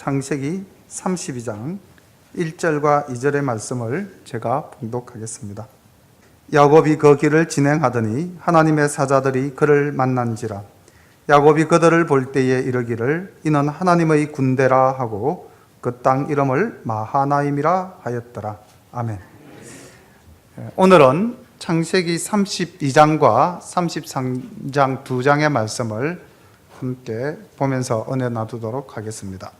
창세기 32장 1절과 2절의 말씀을 제가 봉독하겠습니다. 야곱이 그 길을 진행하더니 하나님의 사자들이 그를 만난지라. 야곱이 그들을 볼 때에 이르기를 이는 하나님의 군대라 하고 그 땅 이름을 마하나임이라 하였더라. 아멘. 오늘은 창세기 32장과 33장 두 장의 말씀을 함께 보면서 은혜 나누도록 하겠습니다.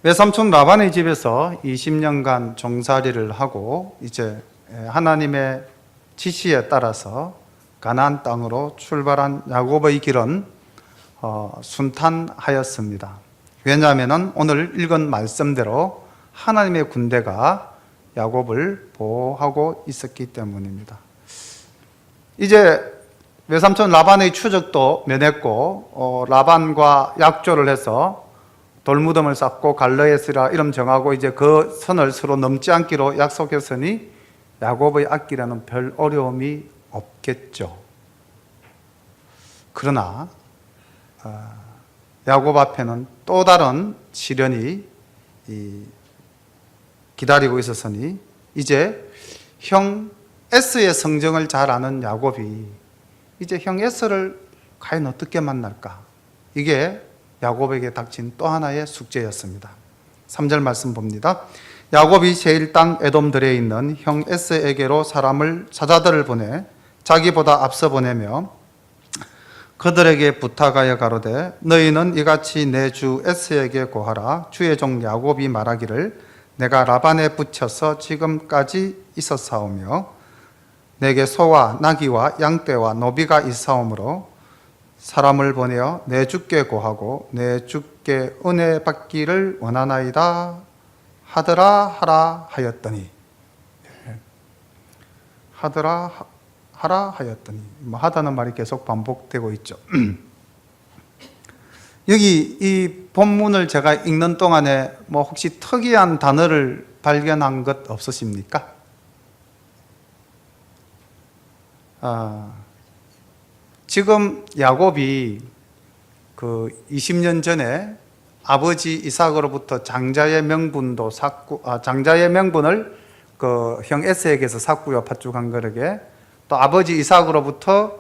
외삼촌 라반의 집에서 20년간 종살이를 하고 이제 하나님의 지시에 따라서 가나안 땅으로 출발한 야곱의 길은 순탄하였습니다. 왜냐하면 오늘 읽은 말씀대로 하나님의 군대가 야곱을 보호하고 있었기 때문입니다. 이제 외삼촌 라반의 추적도 면했고 라반과 약조를 해서 돌무덤을 쌓고 갈르에스라 이름 정하고 이제 그 선을 서로 넘지 않기로 약속했으니 야곱의 앞길에는 별 어려움이 없겠죠. 그러나 야곱 앞에는 또 다른 시련이 기다리고 있었으니 이제 형 에스의 성정을 잘 아는 야곱이 이제 형 에스를 과연 어떻게 만날까? 이게 야곱에게 닥친 또 하나의 숙제였습니다. 3절 말씀 봅니다. 야곱이 세일 땅 에돔들에 있는 형 에스에게로 사자들을 보내 자기보다 앞서 보내며 그들에게 부탁하여 가로되 너희는 이같이 내 주 에스에게 고하라. 주의 종 야곱이 말하기를 내가 라반에 붙여서 지금까지 있었사오며 내게 소와 나귀와 양떼와 노비가 있사오므로 사람을 보내어 내 주께 고하고 내 주께 은혜 받기를 원하나이다 하더라 하라 하였더니 하더라 하라 하였더니 하다는 말이 계속 반복되고 있죠. 여기 이 본문을 제가 읽는 동안에 혹시 특이한 단어를 발견한 것 없으십니까? 지금 야곱이 그 20년 전에 아버지 이삭으로부터 장자의 명분을 그 형 에스에게서 샀고요. 팥죽 한 그릇에 또 아버지 이삭으로부터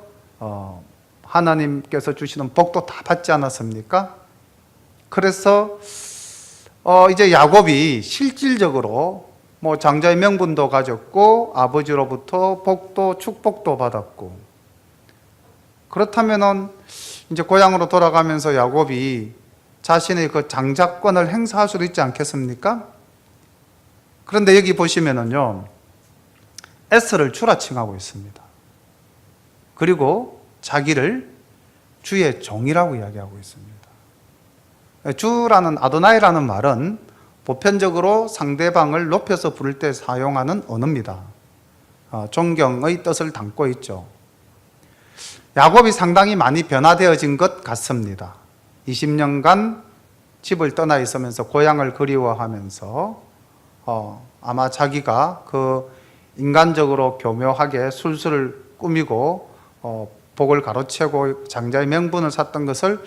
하나님께서 주시는 복도 다 받지 않았습니까? 그래서 이제 야곱이 실질적으로 장자의 명분도 가졌고 아버지로부터 복도 축복도 받았고 그렇다면은 이제 고향으로 돌아가면서 야곱이 자신의 그 장자권을 행사할 수도 있지 않겠습니까? 그런데 여기 보시면은요 에스를 주라 칭하고 있습니다. 그리고 자기를 주의 종이라고 이야기하고 있습니다. 주라는 아도나이라는 말은 보편적으로 상대방을 높여서 부를 때 사용하는 언어입니다. 존경의 뜻을 담고 있죠. 야곱이 상당히 많이 변화되어진 것 같습니다. 20년간 집을 떠나 있으면서 고향을 그리워하면서 아마 자기가 그 인간적으로 교묘하게 술수를 꾸미고 복을 가로채고 장자의 명분을 샀던 것을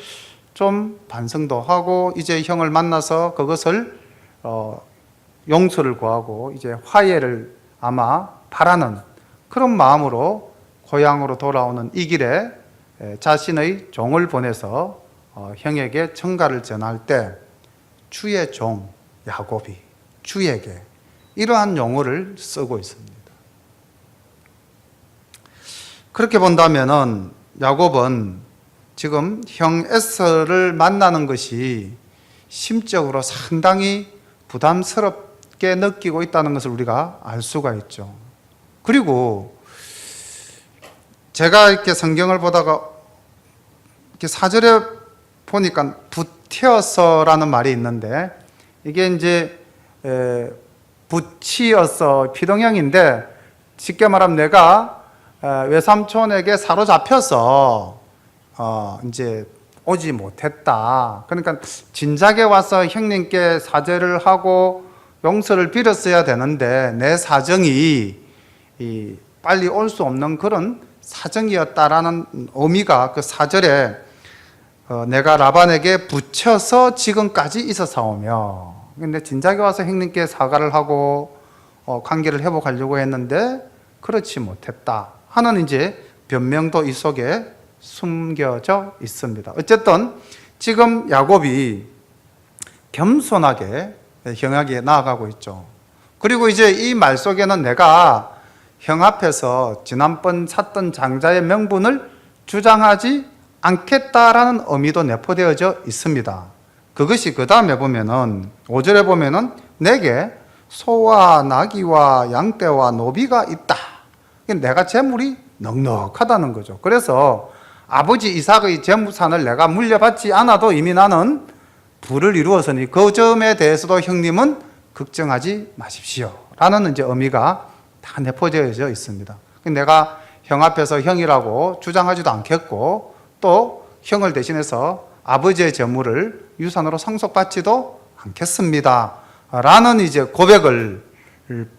좀 반성도 하고 이제 형을 만나서 그것을 용서를 구하고 이제 화해를 아마 바라는 그런 마음으로 고향으로 돌아오는 이 길에 자신의 종을 보내서 형에게 청가를 전할 때 주의 종 야곱이 주에게 이러한 용어를 쓰고 있습니다. 그렇게 본다면은 야곱은 지금 형 에서를 만나는 것이 심적으로 상당히 부담스럽게 느끼고 있다는 것을 우리가 알 수가 있죠. 그리고 제가 이렇게 성경을 보다가 이렇게 4절에 보니까 붙여서라는 말이 있는데 이게 이제 붙이어서 피동형인데 쉽게 말하면 내가 외삼촌에게 사로잡혀서 이제 오지 못했다. 그러니까 진작에 와서 형님께 사죄를 하고 용서를 빌었어야 되는데 내 사정이 빨리 올 수 없는 그런 사정이었다라는 의미가 그 4절에 내가 라반에게 붙여서 지금까지 있어사오며, 근데 진작에 와서 형님께 사과를 하고 관계를 회복하려고 했는데 그렇지 못했다 하는 이제 변명도 이 속에 숨겨져 있습니다. 어쨌든 지금 야곱이 겸손하게 형에게 나아가고 있죠. 그리고 이제 이 말 속에는 내가 형 앞에서 지난번 샀던 장자의 명분을 주장하지 않겠다라는 의미도 내포되어져 있습니다. 그것이 그 다음에 보면은 5절에 보면은 내게 소와 나귀와 양떼와 노비가 있다. 내가 재물이 넉넉하다는 거죠. 그래서 아버지 이삭의 재물산을 내가 물려받지 않아도 이미 나는 부를 이루었으니 그 점에 대해서도 형님은 걱정하지 마십시오 라는 이제 의미가 다 내포되어져 있습니다. 내가 형 앞에서 형이라고 주장하지도 않겠고 또 형을 대신해서 아버지의 재물을 유산으로 상속받지도 않겠습니다 라는 이제 고백을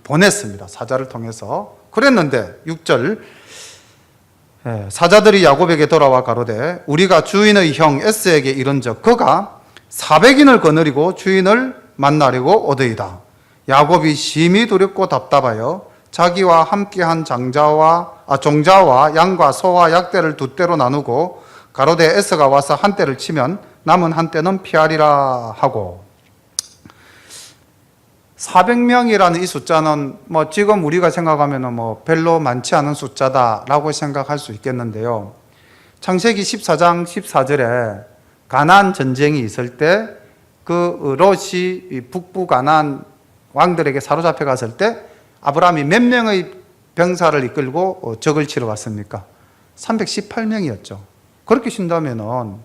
보냈습니다. 사자를 통해서. 그랬는데 6절 사자들이 야곱에게 돌아와 가로되 우리가 주인의 형 에스에게 이른적 그가 400인을 거느리고 주인을 만나려고 오더이다. 야곱이 심히 두렵고 답답하여 자기와 함께한 종자와 양과 소와 약대를 두 떼로 나누고 가로되 에스가 와서 한 떼를 치면 남은 한 떼는 피하리라 하고 400명이라는 이 숫자는 뭐 지금 우리가 생각하면 뭐 별로 많지 않은 숫자다라고 생각할 수 있겠는데요. 창세기 14장 14절에 가나안 전쟁이 있을 때 그 롯이 북부 가나안 왕들에게 사로잡혀 갔을 때 아브라함이 몇 명의 병사를 이끌고 적을 치러 갔습니까? 318명이었죠. 그렇게 신다면은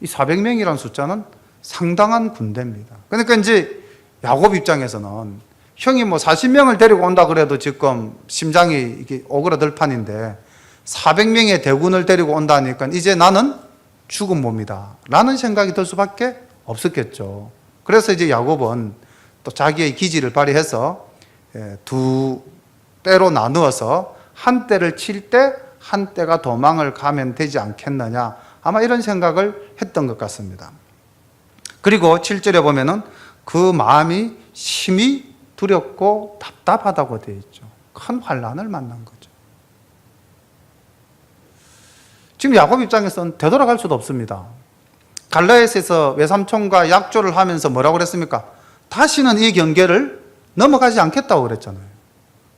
이 400명이라는 숫자는 상당한 군대입니다. 그러니까 이제 야곱 입장에서는 형이 뭐 40명을 데리고 온다 그래도 지금 심장이 이게 오그라들 판인데 400명의 대군을 데리고 온다니까 이제 나는 죽은 몸이다 라는 생각이 들 수밖에 없었겠죠. 그래서 이제 야곱은 또 자기의 기지를 발휘해서 두 떼로 나누어서 한 떼를 칠 때 한 떼가 도망을 가면 되지 않겠느냐 아마 이런 생각을 했던 것 같습니다. 그리고 7절에 보면은 그 마음이 심히 두렵고 답답하다고 되어 있죠. 큰 환난을 만난 거죠. 지금 야곱 입장에서는 되돌아갈 수도 없습니다. 갈라에서 외삼촌과 약조를 하면서 뭐라고 그랬습니까? 다시는 이 경계를 넘어가지 않겠다고 그랬잖아요.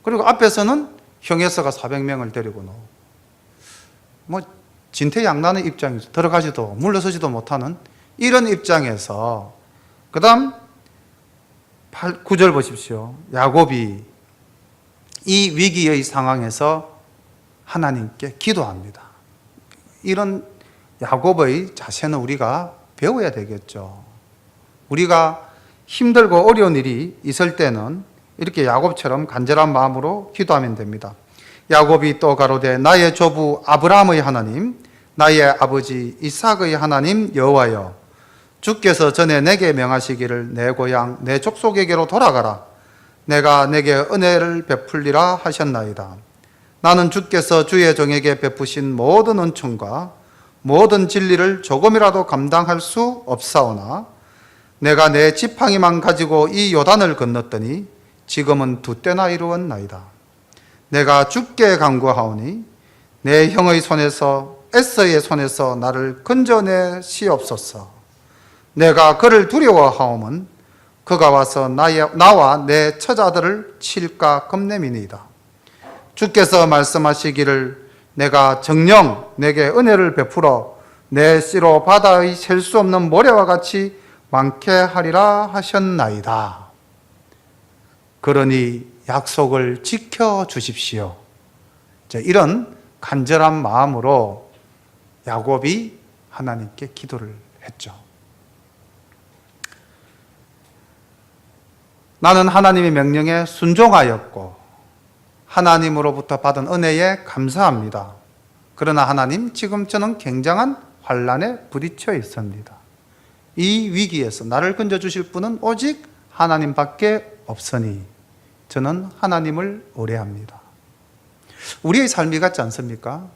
그리고 앞에서는 형에서가 400명을 데리고 뭐 진퇴양난의 입장에서 들어가지도 물러서지도 못하는 이런 입장에서 그 다음 9절 보십시오. 야곱이 이 위기의 상황에서 하나님께 기도합니다. 이런 야곱의 자세는 우리가 배워야 되겠죠. 우리가 힘들고 어려운 일이 있을 때는 이렇게 야곱처럼 간절한 마음으로 기도하면 됩니다. 야곱이 또 가로되 나의 조부 아브라함의 하나님 나의 아버지 이삭의 하나님 여호와여 주께서 전에 내게 명하시기를 내 고향 내 족속에게로 돌아가라 내가 내게 은혜를 베풀리라 하셨나이다. 나는 주께서 주의 종에게 베푸신 모든 은총과 모든 진리를 조금이라도 감당할 수 없사오나 내가 내 지팡이만 가지고 이 요단을 건넜더니 지금은 두 때나 이루었나이다. 내가 주께 간구하오니 내 형의 손에서 에서의 손에서 나를 건져내시옵소서. 내가 그를 두려워하오면 그가 와서 나와 내 처자들을 칠까 겁냄이니이다. 주께서 말씀하시기를 내가 정녕 내게 은혜를 베풀어 내 씨로 바다의 셀 수 없는 모래와 같이 많게 하리라 하셨나이다. 그러니 약속을 지켜주십시오. 이런 간절한 마음으로 야곱이 하나님께 기도를 했죠. 나는 하나님의 명령에 순종하였고 하나님으로부터 받은 은혜에 감사합니다. 그러나 하나님, 지금 저는 굉장한 환난에 부딪혀 있습니다. 이 위기에서 나를 건져주실 분은 오직 하나님밖에 없으니 저는 하나님을 의뢰합니다. 우리의 삶이 같지 않습니까?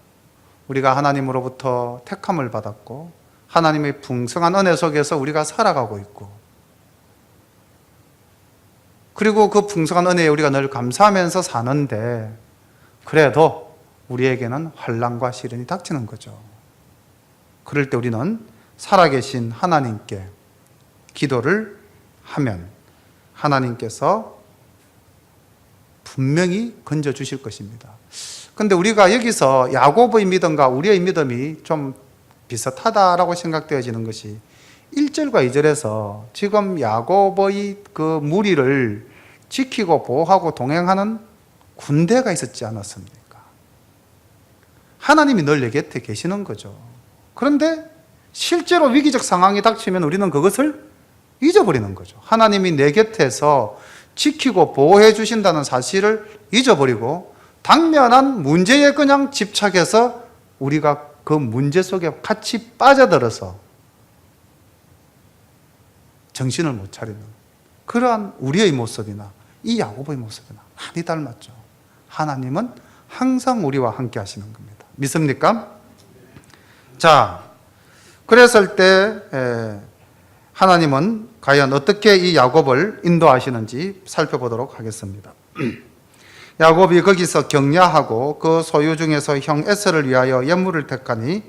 우리가 하나님으로부터 택함을 받았고 하나님의 풍성한 은혜 속에서 우리가 살아가고 있고, 그리고 그 풍성한 은혜에 우리가 늘 감사하면서 사는데, 그래도 우리에게는 환난과 시련이 닥치는 거죠. 그럴 때 우리는 살아계신 하나님께 기도를 하면 하나님께서 분명히 건져주실 것입니다. 근데 우리가 여기서 야고보의 믿음과 우리의 믿음이 좀 비슷하다라고 생각되어지는 것이 1절과 2절에서 지금 야고보의 그 무리를 지키고 보호하고 동행하는 군대가 있었지 않았습니까? 하나님이 늘 내 곁에 계시는 거죠. 그런데 실제로 위기적 상황이 닥치면 우리는 그것을 잊어버리는 거죠. 하나님이 내 곁에서 지키고 보호해 주신다는 사실을 잊어버리고 당면한 문제에 그냥 집착해서 우리가 그 문제 속에 같이 빠져들어서 정신을 못 차리는 그러한 우리의 모습이나 이 야고보의 모습이나 많이 닮았죠. 하나님은 항상 우리와 함께 하시는 겁니다. 믿습니까? 자, 그랬을 때 하나님은 과연 어떻게 이 야곱을 인도하시는지 살펴보도록 하겠습니다. 야곱이 거기서 격려하고 그 소유 중에서 형 에서를 위하여 예물을 택하니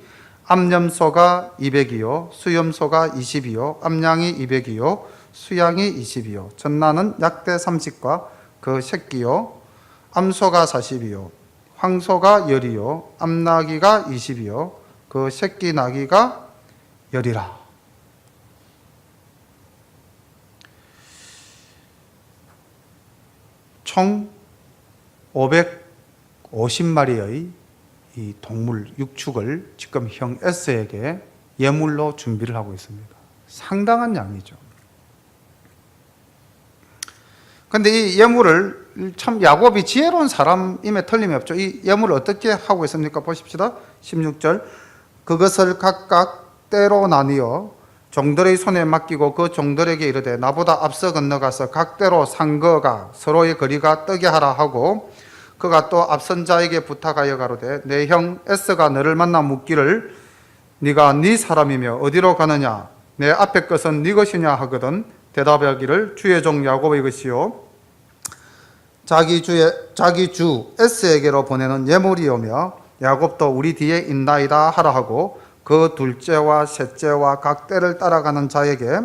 암염소가 200이요 수염소가 20이요 암양이 200이요 수양이 20이요 전나는 약대 30과 그 새끼요 암소가 40이요 황소가 10이요 암나기가 20이요 그 새끼 나기가 10이라. 총 550마리의 이 동물 육축을 지금 형 에서에게 예물로 준비를 하고 있습니다. 상당한 양이죠. 그런데 이 예물을 참 야곱이 지혜로운 사람임에 틀림이 없죠. 이 예물을 어떻게 하고 있습니까? 보십시다. 16절 그것을 각각 때로 나뉘어 종들의 손에 맡기고 그 종들에게 이르되 나보다 앞서 건너가서 각대로 상거가 서로의 거리가 뜨게 하라 하고 그가 또 앞선 자에게 부탁하여 가로되 내 형 에서가 너를 만나 묻기를 네가 네 사람이며 어디로 가느냐 내 앞에 것은 네 것이냐 하거든 대답하기를 주의 종 야곱의 것이요 자기 주 에서에게로 보내는 예물이오며 야곱도 우리 뒤에 있나이다 하라 하고 그 둘째와 셋째와 각 때를 따라가는 자에게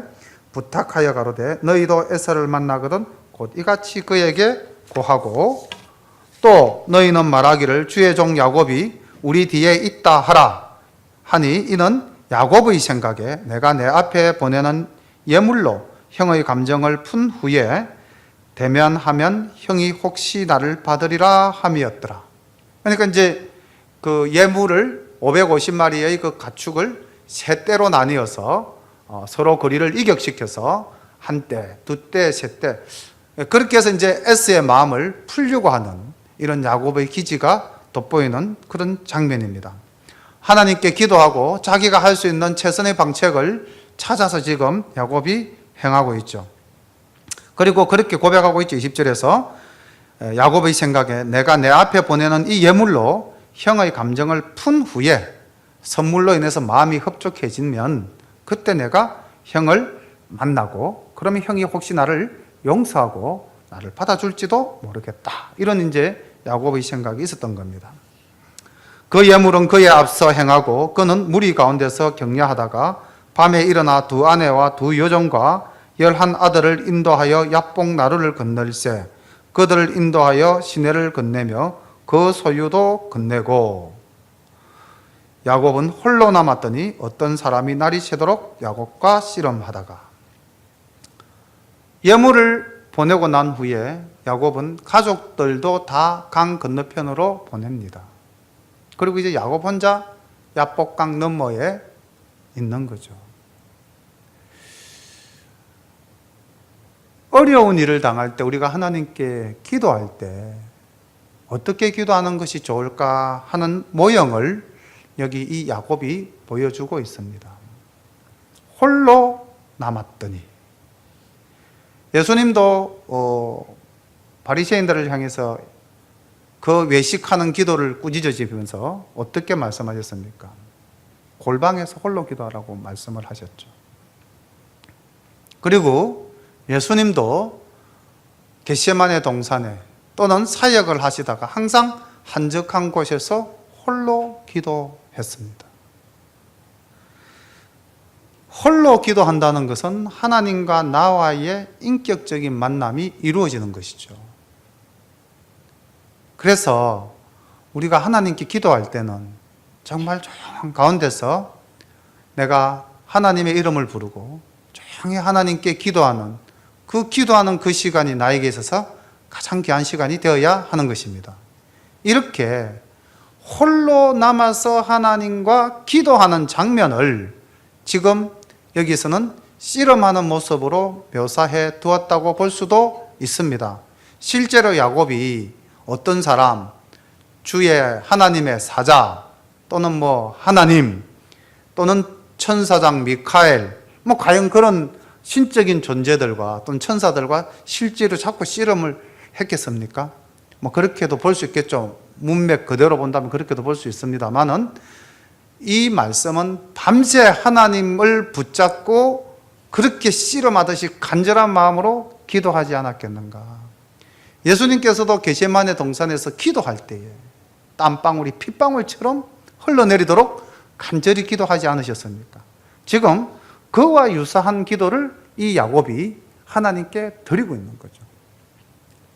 부탁하여 가로되 너희도 에서를 만나거든 곧 이같이 그에게 고하고 또 너희는 말하기를 주의 종 야곱이 우리 뒤에 있다 하라 하니 이는 야곱의 생각에 내가 내 앞에 보내는 예물로 형의 감정을 푼 후에 대면하면 형이 혹시 나를 받으리라 함이었더라. 그러니까 이제 그 예물을 550마리의 그 가축을 세 떼로 나뉘어서 서로 거리를 이격시켜서 한 떼, 두 떼, 세 떼 그렇게 해서 이제 에스의 마음을 풀려고 하는 이런 야곱의 기지가 돋보이는 그런 장면입니다. 하나님께 기도하고 자기가 할 수 있는 최선의 방책을 찾아서 지금 야곱이 행하고 있죠. 그리고 그렇게 고백하고 있죠. 20절에서 야곱의 생각에 내가 내 앞에 보내는 이 예물로 형의 감정을 푼 후에 선물로 인해서 마음이 흡족해지면 그때 내가 형을 만나고 그러면 형이 혹시 나를 용서하고 나를 받아줄지도 모르겠다. 이런 이제 야곱의 생각이 있었던 겁니다. 그 예물은 그에 앞서 행하고 그는 무리 가운데서 격려하다가 밤에 일어나 두 아내와 두 여종과 11 아들을 인도하여 야복 나루를 건널세 그들을 인도하여 시내를 건네며 그 소유도 건네고 야곱은 홀로 남았더니 어떤 사람이 날이 새도록 야곱과 씨름하다가 예물을 보내고 난 후에 야곱은 가족들도 다 강 건너편으로 보냅니다. 그리고 이제 야곱 혼자 야복강 너머에 있는 거죠. 어려운 일을 당할 때 우리가 하나님께 기도할 때 어떻게 기도하는 것이 좋을까 하는 모형을 여기 이 야곱이 보여주고 있습니다. 홀로 남았더니 예수님도 바리새인들을 향해서 그 외식하는 기도를 꾸짖으시면서 어떻게 말씀하셨습니까? 골방에서 홀로 기도하라고 말씀을 하셨죠. 그리고 예수님도 겟세마네 동산에 또는 사역을 하시다가 항상 한적한 곳에서 홀로 기도했습니다. 홀로 기도한다는 것은 하나님과 나와의 인격적인 만남이 이루어지는 것이죠. 그래서 우리가 하나님께 기도할 때는 정말 조용한 가운데서 내가 하나님의 이름을 부르고 조용히 하나님께 기도하는 그 시간이 나에게 있어서 가장 귀한 시간이 되어야 하는 것입니다. 이렇게 홀로 남아서 하나님과 기도하는 장면을 지금 여기서는 씨름하는 모습으로 묘사해 두었다고 볼 수도 있습니다. 실제로 야곱이 어떤 사람, 주의 하나님의 사자 또는 하나님 또는 천사장 미카엘 과연 그런 신적인 존재들과 또는 천사들과 실제로 자꾸 씨름을 했겠습니까? 그렇게도 볼 수 있겠죠. 문맥 그대로 본다면 그렇게도 볼 수 있습니다만은 이 말씀은 밤새 하나님을 붙잡고 그렇게 씨름하듯이 간절한 마음으로 기도하지 않았겠는가. 예수님께서도 겟세마네 동산에서 기도할 때에 땀방울이 핏방울처럼 흘러내리도록 간절히 기도하지 않으셨습니까? 지금 그와 유사한 기도를 이 야곱이 하나님께 드리고 있는 거죠.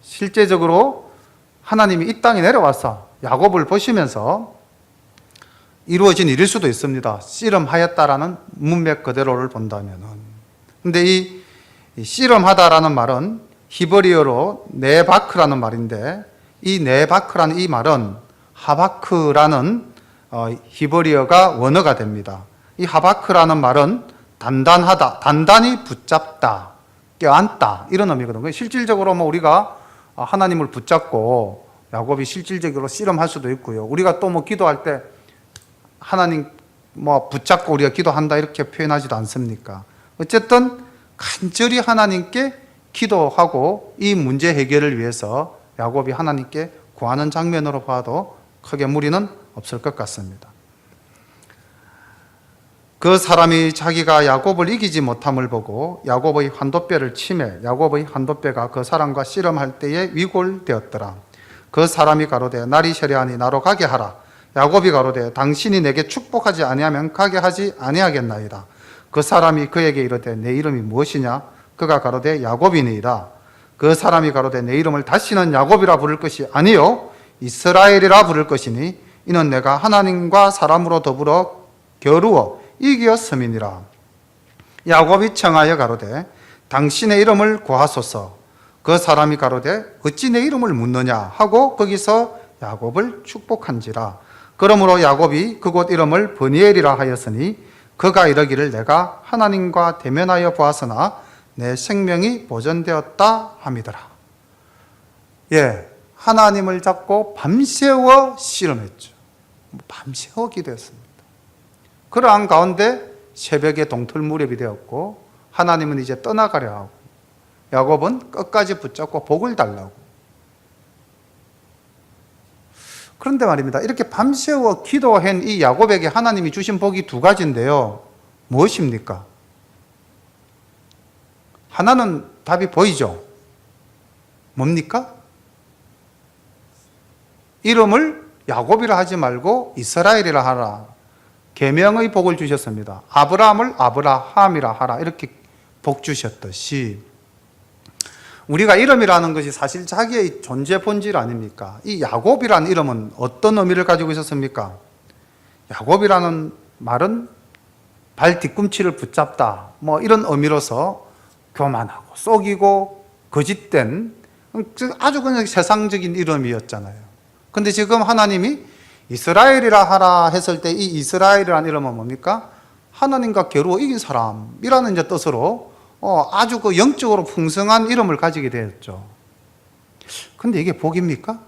실제적으로 하나님이 이 땅에 내려와서 야곱을 보시면서 이루어진 일일 수도 있습니다. 씨름하였다라는 문맥 그대로를 본다면은. 근데 이 씨름하다라는 말은 히브리어로 네바크라는 말인데, 이 네바크라는 이 말은 하바크라는 히브리어가 원어가 됩니다. 이 하바크라는 말은 단단하다, 단단히 붙잡다, 껴안다 이런 의미거든요. 실질적으로 우리가 하나님을 붙잡고 야곱이 실질적으로 씨름할 수도 있고요. 우리가 또 기도할 때 하나님 붙잡고 우리가 기도한다 이렇게 표현하지도 않습니까? 어쨌든 간절히 하나님께 기도하고 이 문제 해결을 위해서 야곱이 하나님께 구하는 장면으로 봐도 크게 무리는 없을 것 같습니다. 그 사람이 자기가 야곱을 이기지 못함을 보고 야곱의 환도뼈를 치매 야곱의 환도뼈가 그 사람과 씨름할 때에 위골되었더라. 그 사람이 가로되 날이 세려하니 나로 가게 하라. 야곱이 가로되 당신이 내게 축복하지 아니하면 가게 하지 아니하겠나이다. 그 사람이 그에게 이르되 내 이름이 무엇이냐? 그가 가로되 야곱이니이다. 그 사람이 가로되 내 이름을 다시는 야곱이라 부를 것이 아니요 이스라엘이라 부를 것이니 이는 내가 하나님과 사람으로 더불어 겨루어 이겼음이니라. 야곱이 청하여 가로되 당신의 이름을 구하소서. 그 사람이 가로되 어찌 내 이름을 묻느냐 하고 거기서 야곱을 축복한지라. 그러므로 야곱이 그곳 이름을 브니엘이라 하였으니 그가 이르기를 내가 하나님과 대면하여 보았으나 내 생명이 보존되었다 함이더라. 하나님을 잡고 밤새워 씨름했죠. 밤새워 기도했습니다. 그러한 가운데 새벽에 동틀 무렵이 되었고 하나님은 이제 떠나가려 하고 야곱은 끝까지 붙잡고 복을 달라고. 그런데 말입니다. 이렇게 밤새워 기도한 이 야곱에게 하나님이 주신 복이 두 가지인데요. 무엇입니까? 하나는 답이 보이죠? 뭡니까? 이름을 야곱이라 하지 말고 이스라엘이라 하라. 계명의 복을 주셨습니다. 아브라함을 아브라함이라 하라. 이렇게 복 주셨듯이 우리가 이름이라는 것이 사실 자기의 존재 본질 아닙니까? 이 야곱이라는 이름은 어떤 의미를 가지고 있었습니까? 야곱이라는 말은 발 뒤꿈치를 붙잡다 이런 의미로서 교만하고 속이고 거짓된 아주 그냥 세상적인 이름이었잖아요. 근데 지금 하나님이 이스라엘이라 하라 했을 때 이 이스라엘이라는 이름은 뭡니까? 하나님과 겨루어 이긴 사람이라는 이제 뜻으로 아주 그 영적으로 풍성한 이름을 가지게 되었죠. 근데 이게 복입니까?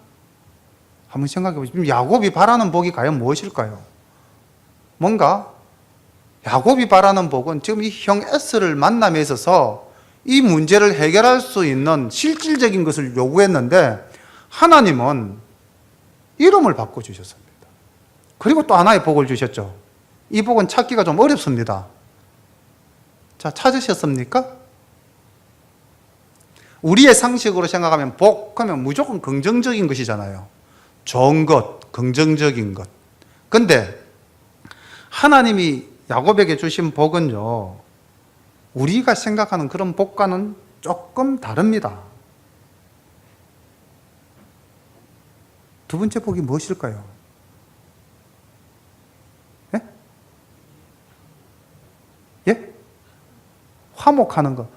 한번 생각해 보시면 야곱이 바라는 복이 과연 무엇일까요? 뭔가 야곱이 바라는 복은 지금 이 형 에스를 만남에 있어서 이 문제를 해결할 수 있는 실질적인 것을 요구했는데 하나님은 이름을 바꿔주셨습니다. 그리고 또 하나의 복을 주셨죠. 이 복은 찾기가 좀 어렵습니다. 자, 찾으셨습니까? 우리의 상식으로 생각하면 복 하면 무조건 긍정적인 것이잖아요. 좋은 것, 긍정적인 것. 근데 하나님이 야곱에게 주신 복은요, 우리가 생각하는 그런 복과는 조금 다릅니다. 두 번째 복이 무엇일까요? 예? 예? 화목하는 것.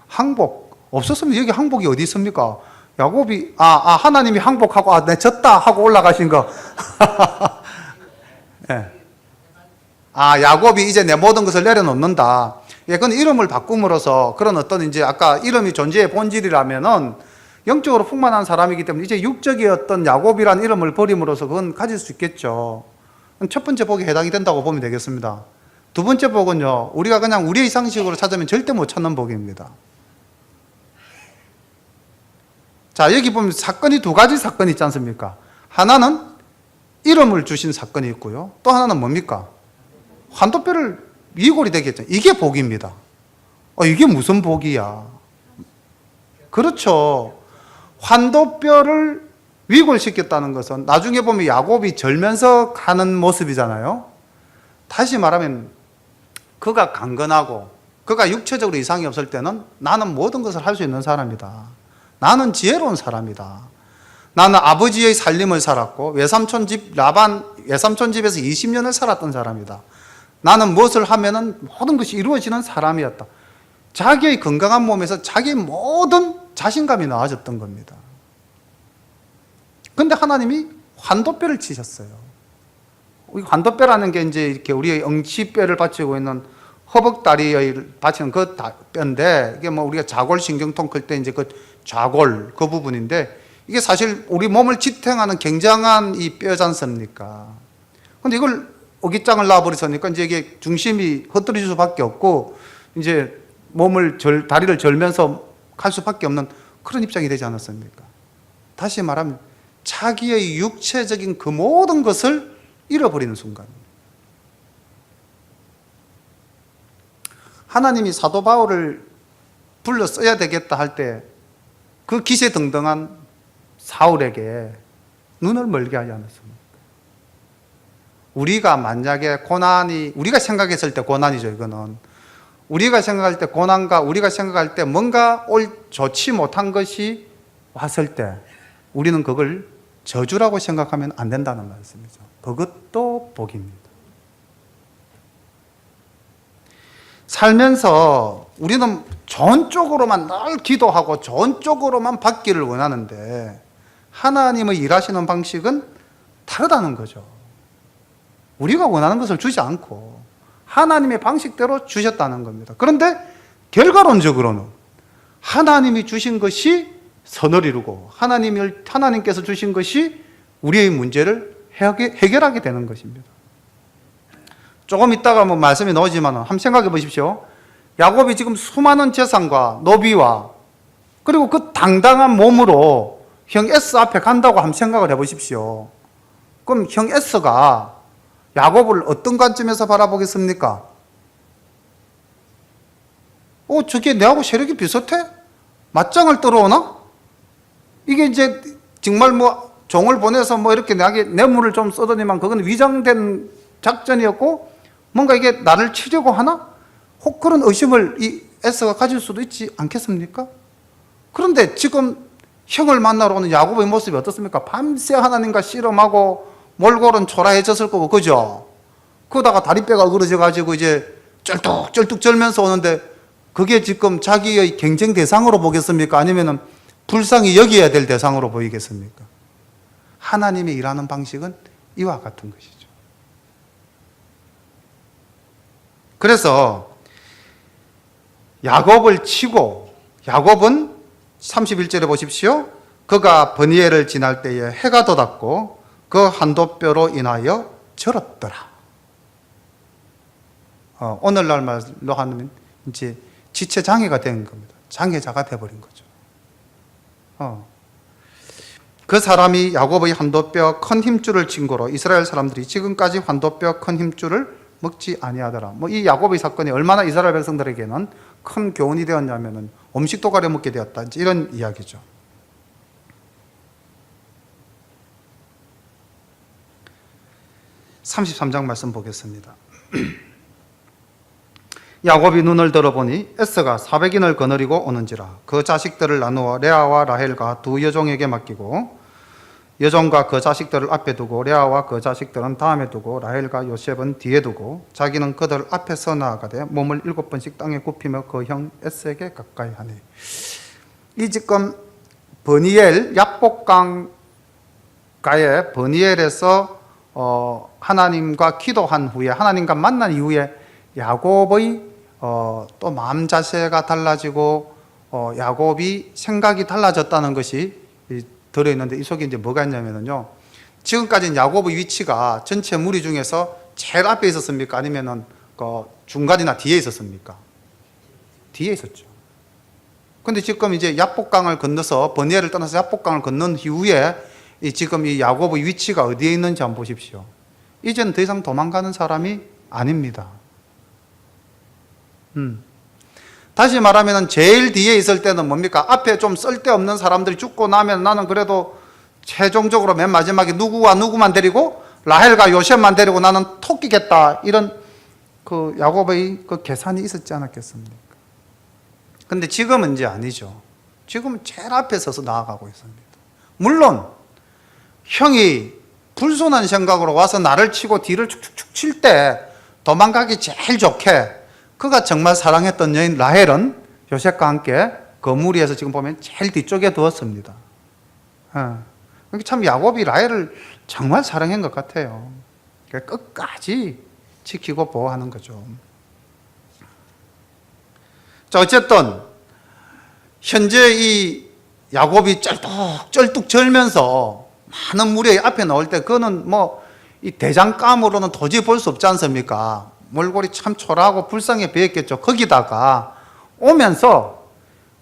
항복. 없었으면 여기 항복이 어디 있습니까? 야곱이, 하나님이 항복하고, 내 졌다 하고 올라가신 거. 예. 야곱이 이제 내 모든 것을 내려놓는다. 예, 그건 이름을 바꿈으로써 그런 어떤 이제 아까 이름이 존재의 본질이라면은 영적으로 풍만한 사람이기 때문에 이제 육적이었던 야곱이라는 이름을 버림으로써 그건 가질 수 있겠죠. 첫 번째 복에 해당이 된다고 보면 되겠습니다. 두 번째 복은요, 우리가 그냥 우리의 상식으로 찾으면 절대 못 찾는 복입니다. 자, 여기 보면 사건이 두 가지 사건이 있지 않습니까? 하나는 이름을 주신 사건이 있고요. 또 하나는 뭡니까? 환도뼈를 위골이 되게 했죠. 이게 복입니다. 이게 무슨 복이야? 그렇죠. 환도뼈를 위골시켰다는 것은 나중에 보면 야곱이 절면서 가는 모습이잖아요. 다시 말하면 그가 강건하고 그가 육체적으로 이상이 없을 때는 나는 모든 것을 할 수 있는 사람이다. 나는 지혜로운 사람이다. 나는 아버지의 살림을 살았고 외삼촌 집에서 20년을 살았던 사람이다. 나는 무엇을 하면은 모든 것이 이루어지는 사람이었다. 자기의 건강한 몸에서 자기의 모든 자신감이 나아졌던 겁니다. 근데 하나님이 환도뼈를 치셨어요. 환도뼈라는 게 이제 이렇게 우리의 엉치뼈를 받치고 있는 허벅다리에 받치는 그 뼈인데, 이게 뭐 우리가 좌골신경통 클 때 이제 그 좌골 그 부분인데, 이게 사실 우리 몸을 지탱하는 굉장한 이 뼈지 않습니까? 근데 이걸 어깃장을 놔버리니까 이제 이게 중심이 흩어질 수밖에 없고, 이제 다리를 절면서 갈 수밖에 없는 그런 입장이 되지 않았습니까? 다시 말하면 자기의 육체적인 그 모든 것을 잃어버리는 순간입니다. 하나님이 사도 바울을 불러 써야 되겠다 할 때 그 기세등등한 사울에게 눈을 멀게 하지 않았습니까? 우리가 만약에 우리가 생각했을 때 고난이죠, 이거는. 우리가 생각할 때 고난과 우리가 생각할 때 뭔가 좋지 못한 것이 왔을 때 우리는 그걸 저주라고 생각하면 안 된다는 말씀이죠. 그것도 복입니다. 살면서 우리는 좋은 쪽으로만 늘 기도하고 좋은 쪽으로만 받기를 원하는데 하나님의 일하시는 방식은 다르다는 거죠. 우리가 원하는 것을 주지 않고 하나님의 방식대로 주셨다는 겁니다. 그런데 결과론적으로는 하나님이 주신 것이 선을 이루고 하나님께서 주신 것이 우리의 문제를 해결하게 되는 것입니다. 조금 있다가 뭐 말씀이 나오지만 한번 생각해 보십시오. 야곱이 지금 수많은 재산과 노비와 그리고 그 당당한 몸으로 형 에스 앞에 간다고 한번 생각을 해 보십시오. 그럼 형 에스가 야곱을 어떤 관점에서 바라보겠습니까? 저게 내하고 세력이 비슷해? 맞짱을 떨어오나? 이게 이제 정말 뭐 종을 보내서 뭐 이렇게 내게 뇌물을 좀 써더니만 그건 위장된 작전이었고 뭔가 이게 나를 치려고 하나? 혹 그런 의심을 이 에스가 가질 수도 있지 않겠습니까? 그런데 지금 형을 만나러 오는 야곱의 모습이 어떻습니까? 밤새 하나님과 씨름하고 몰골은 초라해졌을 거고, 그죠? 그러다가 다리뼈가 어그러져가지고 이제 쩔뚝쩔뚝 절면서 오는데 그게 지금 자기의 경쟁 대상으로 보겠습니까? 아니면은 불쌍히 여겨야 될 대상으로 보이겠습니까? 하나님의 일하는 방식은 이와 같은 것이죠. 그래서 야곱을 치고, 야곱은 31절에 보십시오. 그가 버니엘을 지날 때에 해가 돋았고 그 한도뼈로 인하여 절었더라. 오늘날 말로 하면 이제 지체장애가 된 겁니다. 장애자가 되어버린 거죠. 그 사람이 야곱의 환도뼈 큰 힘줄을 증거로 이스라엘 사람들이 지금까지 환도뼈 큰 힘줄을 먹지 아니하더라. 뭐 이 야곱의 사건이 얼마나 이스라엘 백성들에게는 큰 교훈이 되었냐면은 음식도 가려 먹게 되었다. 이런 이야기죠. (33장) 말씀 보겠습니다. 야곱이 눈을 들어보니 에서가 400인을 거느리고 오는지라. 그 자식들을 나누어 레아와 라헬과 두 여종에게 맡기고 여종과 그 자식들을 앞에 두고 레아와 그 자식들은 다음에 두고 라헬과 요셉은 뒤에 두고 자기는 그들 앞에서 나아가되 몸을 7번씩 땅에 굽히며 그 형 에서에게 가까이 하니. 이 지금 버니엘 야복강가의 버니엘에서 하나님과 기도한 후에 하나님과 만난 이후에 야곱의 또 마음 자세가 달라지고 야곱이 생각이 달라졌다는 것이 들어있는데 이 속에 이제 뭐가 있냐면요. 지금까지는 야곱의 위치가 전체 무리 중에서 제일 앞에 있었습니까? 아니면은 그 중간이나 뒤에 있었습니까? 뒤에 있었죠. 근데 지금 이제 야복강을 건너서 버니엘을 떠나서 야복강을 건넌 이후에 지금 이 야곱의 위치가 어디에 있는지 한번 보십시오. 이제는 더 이상 도망가는 사람이 아닙니다. 다시 말하면 제일 뒤에 있을 때는 뭡니까? 앞에 좀 쓸데없는 사람들이 죽고 나면 나는 그래도 최종적으로 맨 마지막에 누구와 누구만 데리고 라헬과 요셉만 데리고 나는 토끼겠다. 이런 그 야곱의 그 계산이 있었지 않았겠습니까? 근데 지금은 이제 아니죠. 지금은 제일 앞에 서서 나아가고 있습니다. 물론 형이 불손한 생각으로 와서 나를 치고 뒤를 축축축 칠 때 도망가기 제일 좋게 그가 정말 사랑했던 여인 라헬은 요셉과 함께 그 무리에서 지금 보면 제일 뒤쪽에 두었습니다. 참 야곱이 라헬을 정말 사랑한 것 같아요. 끝까지 지키고 보호하는 거죠. 자, 어쨌든 현재 이 야곱이 쩔뚝 절면서 많은 무리의 앞에 나올 때 그거는 뭐 이 대장감으로는 도저히 볼 수 없지 않습니까? 몰골이 참 초라하고 불쌍해 보였겠죠. 거기다가 오면서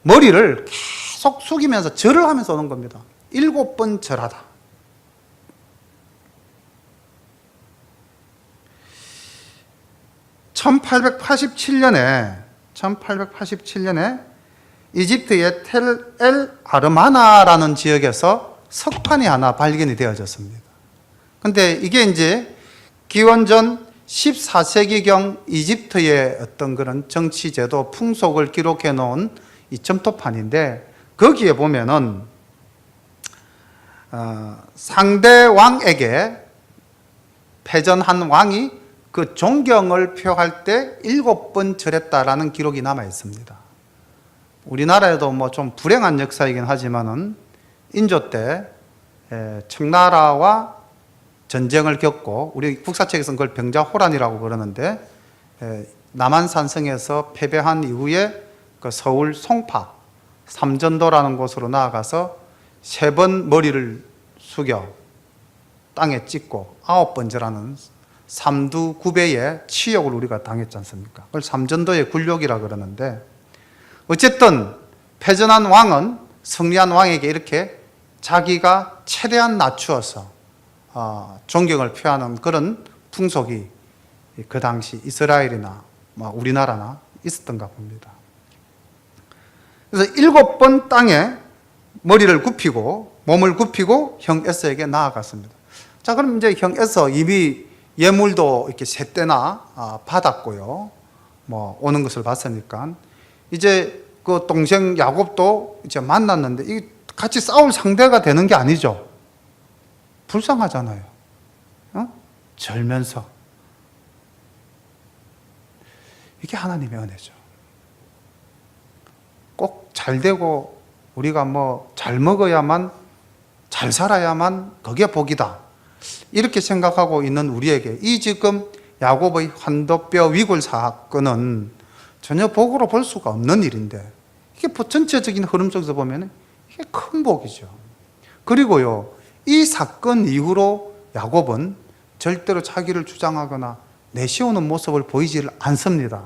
머리를 계속 숙이면서 절을 하면서 오는 겁니다. 7번 절하다. (1887년에) 이집트의 텔 엘 아르마나라는 지역에서 석판이 하나 발견이 되어졌습니다. 근데 이게 이제 기원전 14세기경 이집트의 어떤 그런 정치제도 풍속을 기록해 놓은 이 점토판인데 거기에 보면은 상대 왕에게 패전한 왕이 그 존경을 표할 때 7번 절했다라는 기록이 남아 있습니다. 우리나라에도 뭐 좀 불행한 역사이긴 하지만은 인조 때 청나라와 전쟁을 겪고 우리 국사책에서는 그걸 병자호란이라고 그러는데 남한산성에서 패배한 이후에 그 서울 송파 삼전도라는 곳으로 나아가서 3번 머리를 숙여 땅에 찍고 9번 절하는 삼두구배의 치욕을 우리가 당했지 않습니까? 그걸 삼전도의 굴욕이라 그러는데 어쨌든 패전한 왕은 승리한 왕에게 이렇게 자기가 최대한 낮추어서 존경을 표하는 그런 풍속이 그 당시 이스라엘이나 우리나라나 있었던가 봅니다. 그래서 7번 땅에 머리를 굽히고 몸을 굽히고 형 에서에게 나아갔습니다. 자, 그럼 이제 형 에서 이미 예물도 이렇게 3대나 받았고요. 뭐 오는 것을 봤으니까 이제 그 동생 야곱도 이제 만났는데 이 같이 싸울 상대가 되는 게 아니죠. 불쌍하잖아요. 절면서. 이게 하나님의 은혜죠. 꼭 잘 되고 우리가 뭐 잘 먹어야만 잘 살아야만 그게 복이다. 이렇게 생각하고 있는 우리에게 이 지금 야곱의 환도뼈 위골 사건은 전혀 복으로 볼 수가 없는 일인데 이게 전체적인 흐름 속에서 보면 이게 큰 복이죠. 그리고요, 이 사건 이후로 야곱은 절대로 자기를 주장하거나 내세우는 모습을 보이지를 않습니다.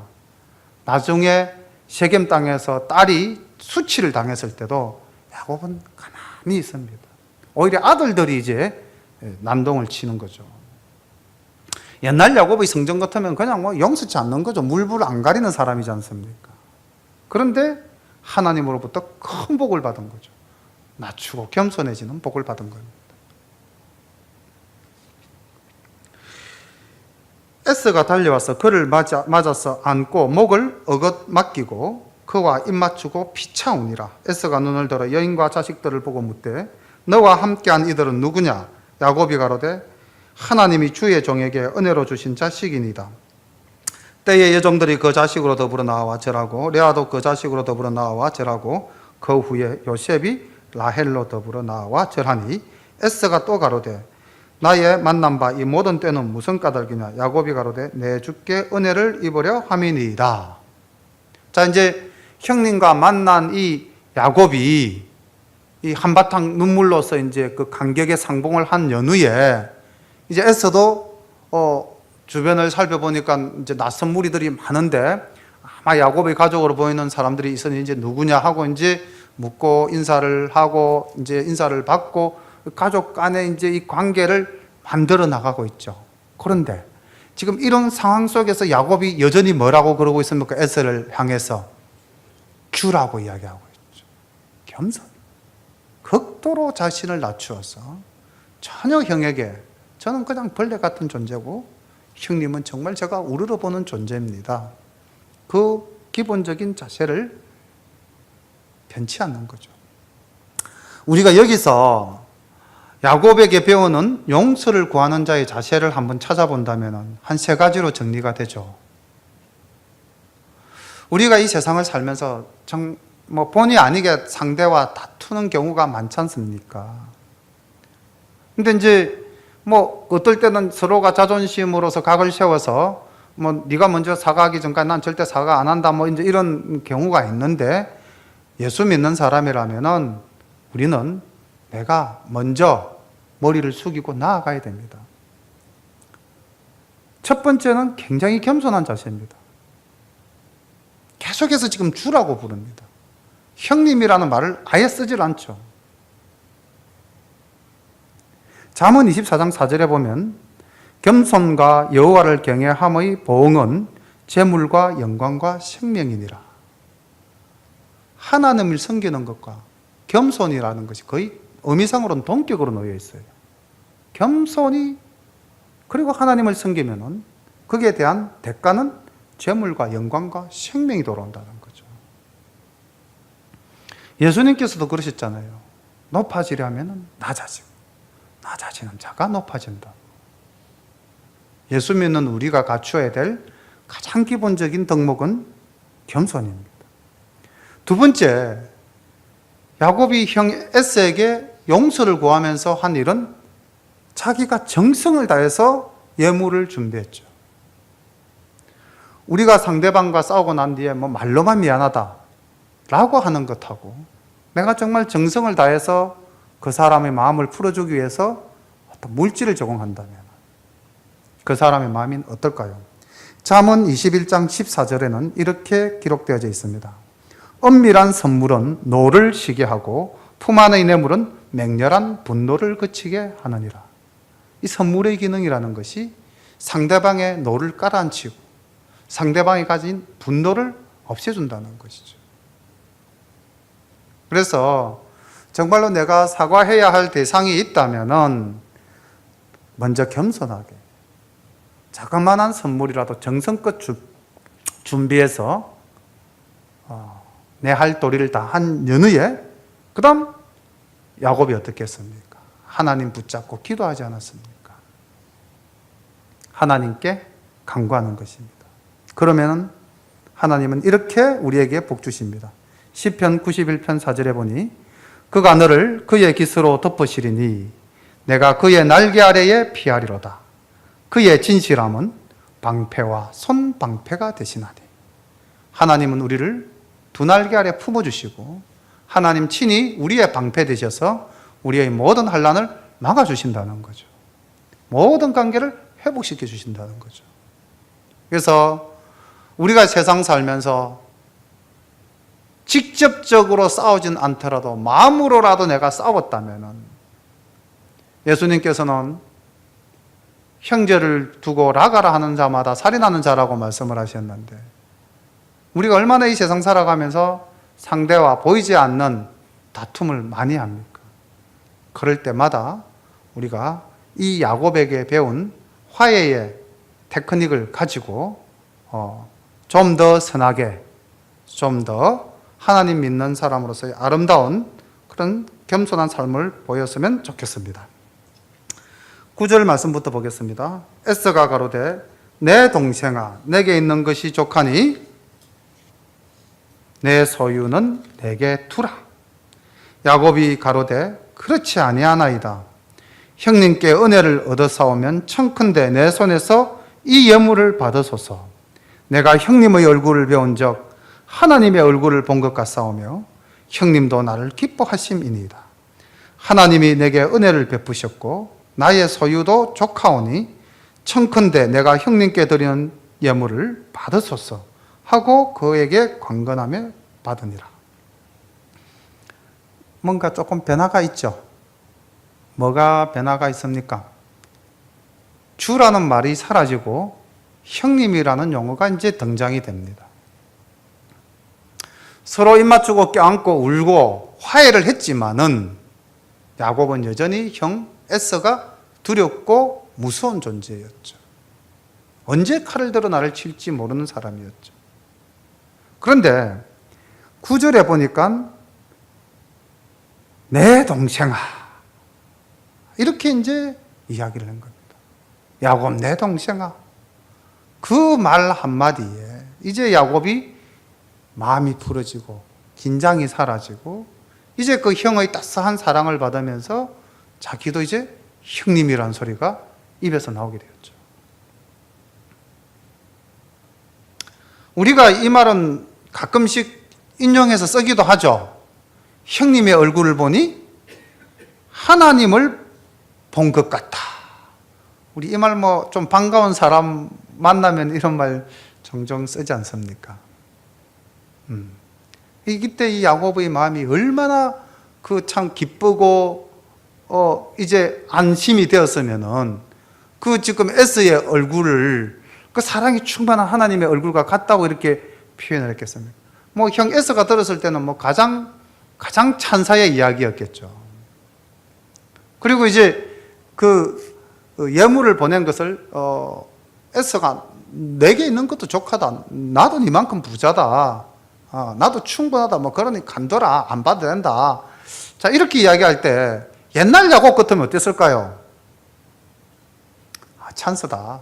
나중에 세겜 땅에서 딸이 수치를 당했을 때도 야곱은 가만히 있습니다. 오히려 아들들이 이제 난동을 치는 거죠. 옛날 야곱의 성전 같으면 그냥 뭐 용서치 않는 거죠. 물불 안 가리는 사람이지 않습니까? 그런데 하나님으로부터 큰 복을 받은 거죠. 낮추고 겸손해지는 복을 받은 겁니다. 에스가 달려와서 그를 맞아서 안고 목을 어긋 맡기고 그와 입 맞추고 피차우니라. 에스가 눈을 들어 여인과 자식들을 보고 묻되 너와 함께한 이들은 누구냐? 야곱이 가로되 하나님이 주의 종에게 은혜로 주신 자식이니이다. 때에 여종들이 그 자식으로 더불어 나와 절하고 레아도 그 자식으로 더불어 나와 절하고 그 후에 요셉이 라헬로 더불어 나와 절하니 에스가 또 가로되 나의 만난 바 이 모든 때는 무슨 까닭이냐? 야곱이 가로되 내 주께 은혜를 입으려 함이니이다. 자, 이제 형님과 만난 이 야곱이 이 한바탕 눈물로서 이제 그 감격의 상봉을 한 연후에 이제 에서도 주변을 살펴보니까 이제 낯선 무리들이 많은데 아마 야곱의 가족으로 보이는 사람들이 있으니 이제 누구냐 하고 이제 묻고 인사를 하고 이제 인사를 받고 가족 간에 이제 이 관계를 만들어 나가고 있죠. 그런데 지금 이런 상황 속에서 야곱이 여전히 뭐라고 그러고 있습니까? 에서를 향해서 주라고 이야기하고 있죠. 겸손. 극도로 자신을 낮추어서 전혀 형에게 저는 그냥 벌레 같은 존재고 형님은 정말 제가 우러러보는 존재입니다. 그 기본적인 자세를 변치 않는 거죠. 우리가 여기서 야곱에게 배우는 용서를 구하는 자의 자세를 한번 찾아본다면 한 세 가지로 정리가 되죠. 우리가 이 세상을 살면서 본의 아니게 상대와 다투는 경우가 많지 않습니까? 근데 이제 어떨 때는 서로가 자존심으로서 각을 세워서 네가 먼저 사과하기 전까지 난 절대 사과 안 한다 이제 이런 경우가 있는데 예수 믿는 사람이라면은 우리는 내가 먼저 머리를 숙이고 나아가야 됩니다. 첫 번째는 굉장히 겸손한 자세입니다. 계속해서 지금 주라고 부릅니다. 형님이라는 말을 아예 쓰질 않죠. 잠언 24장 4절에 보면 겸손과 여호와를 경외함의 보응은 재물과 영광과 생명이니라. 하나님을 섬기는 것과 겸손이라는 것이 거의 의미상으로는 동격으로 놓여 있어요. 겸손이 그리고 하나님을 섬기면은 거기에 대한 대가는 재물과 영광과 생명이 돌아온다는 거죠. 예수님께서도 그러셨잖아요. 높아지려면 낮아지고 낮아지는 자가 높아진다. 예수 믿는 우리가 갖추어야 될 가장 기본적인 덕목은 겸손입니다. 두 번째, 야곱이 형 에서에게 용서를 구하면서 한 일은 자기가 정성을 다해서 예물을 준비했죠. 우리가 상대방과 싸우고 난 뒤에 말로만 미안하다 라고 하는 것하고 내가 정말 정성을 다해서 그 사람의 마음을 풀어주기 위해서 어떤 물질을 제공한다면 그 사람의 마음이 어떨까요? 잠언 21장 14절에는 이렇게 기록되어져 있습니다. 은밀한 선물은 노를 쉬게 하고 품 안의 뇌물은 맹렬한 분노를 그치게 하느니라. 이 선물의 기능이라는 것이 상대방의 노를 깔아앉히고 상대방이 가진 분노를 없애준다는 것이죠. 그래서 정말로 내가 사과해야 할 대상이 있다면은 먼저 겸손하게 자그마한 선물이라도 정성껏 준비해서 내 할 도리를 다 한 연후에 그 다음 야곱이 어떻게 했습니까? 하나님 붙잡고 기도하지 않았습니까? 하나님께 간구하는 것입니다. 그러면 하나님은 이렇게 우리에게 복 주십니다. 시편 91편 4절에 보니 그가 너를 그의 깃으로 덮으시리니 내가 그의 날개 아래에 피하리로다. 그의 진실함은 방패와 손방패가 되시나니. 하나님은 우리를 두 날개 아래 품어주시고 하나님 친히 우리의 방패 되셔서 우리의 모든 환난을 막아주신다는 거죠. 모든 관계를 회복시켜 주신다는 거죠. 그래서 우리가 세상 살면서 직접적으로 싸우진 않더라도 마음으로라도 내가 싸웠다면 예수님께서는 형제를 두고 나가라 하는 자마다 살인하는 자라고 말씀을 하셨는데, 우리가 얼마나 이 세상 살아가면서 상대와 보이지 않는 다툼을 많이 합니까? 그럴 때마다 우리가 이 야곱에게 배운 화해의 테크닉을 가지고 좀 더 선하게, 좀 더 하나님 믿는 사람으로서의 아름다운 그런 겸손한 삶을 보였으면 좋겠습니다. 9절 말씀부터 보겠습니다. 에서가 가로되 내 동생아 내게 있는 것이 족하니 내 소유는 내게 두라. 야곱이 가로되 그렇지 아니하나이다. 형님께 은혜를 얻어싸오면 청컨대 내 손에서 이 예물을 받으소서. 내가 형님의 얼굴을 배운 적 하나님의 얼굴을 본 것 같사오며 형님도 나를 기뻐하심이니이다. 하나님이 내게 은혜를 베푸셨고 나의 소유도 족하오니 청컨대 내가 형님께 드리는 예물을 받으소서 하고 그에게 관건하며 받으니라. 뭔가 조금 변화가 있죠. 뭐가 변화가 있습니까? 주라는 말이 사라지고 형님이라는 용어가 이제 등장이 됩니다. 서로 입맞추고 껴안고 울고 화해를 했지만은 야곱은 여전히 형 에서가 두렵고 무서운 존재였죠. 언제 칼을 들어 나를 칠지 모르는 사람이었죠. 그런데 9절에 보니까 내 동생아 이렇게 이제 이야기를 한 겁니다. 야곱 내 동생아. 그 말 한마디에 이제 야곱이 마음이 풀어지고 긴장이 사라지고 이제 그 형의 따스한 사랑을 받으면서 자기도 이제 형님이라는 소리가 입에서 나오게 되었죠. 우리가 이 말은 가끔씩 인용해서 쓰기도 하죠. 형님의 얼굴을 보니 하나님을 본 것 같다. 우리 이 말 뭐 좀 반가운 사람 만나면 이런 말 종종 쓰지 않습니까? 이때 이 야곱의 마음이 얼마나 그 참 기쁘고 이제 안심이 되었으면은 그 지금 에서의 얼굴을 그 사랑이 충만한 하나님의 얼굴과 같다고 이렇게 표현을 했겠습니까? 뭐 형 에서가 들었을 때는 뭐 가장 찬사의 이야기였겠죠. 그리고 이제 그 예물을 보낸 것을 에서가 내게 있는 것도 족하다. 나도 니만큼 부자다. 나도 충분하다. 뭐 그러니 간둬라. 안 봐도 된다. 자, 이렇게 이야기할 때 옛날 야곱 같으면 어땠을까요? 찬스다.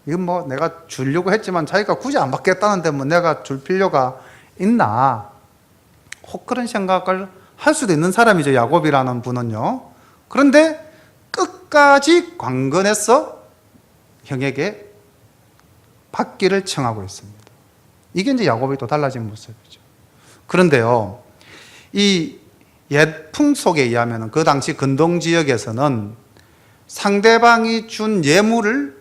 이건 뭐 내가 주려고 했지만 자기가 굳이 안 받겠다는데 뭐 내가 줄 필요가 있나? 혹 그런 생각을 할 수도 있는 사람이죠. 야곱이라는 분은요. 그런데 끝까지 관건해서 형에게 받기를 청하고 있습니다. 이게 이제 야곱이 또 달라진 모습이죠. 그런데요, 이 옛 풍속에 의하면 그 당시 근동 지역에서는 상대방이 준 예물을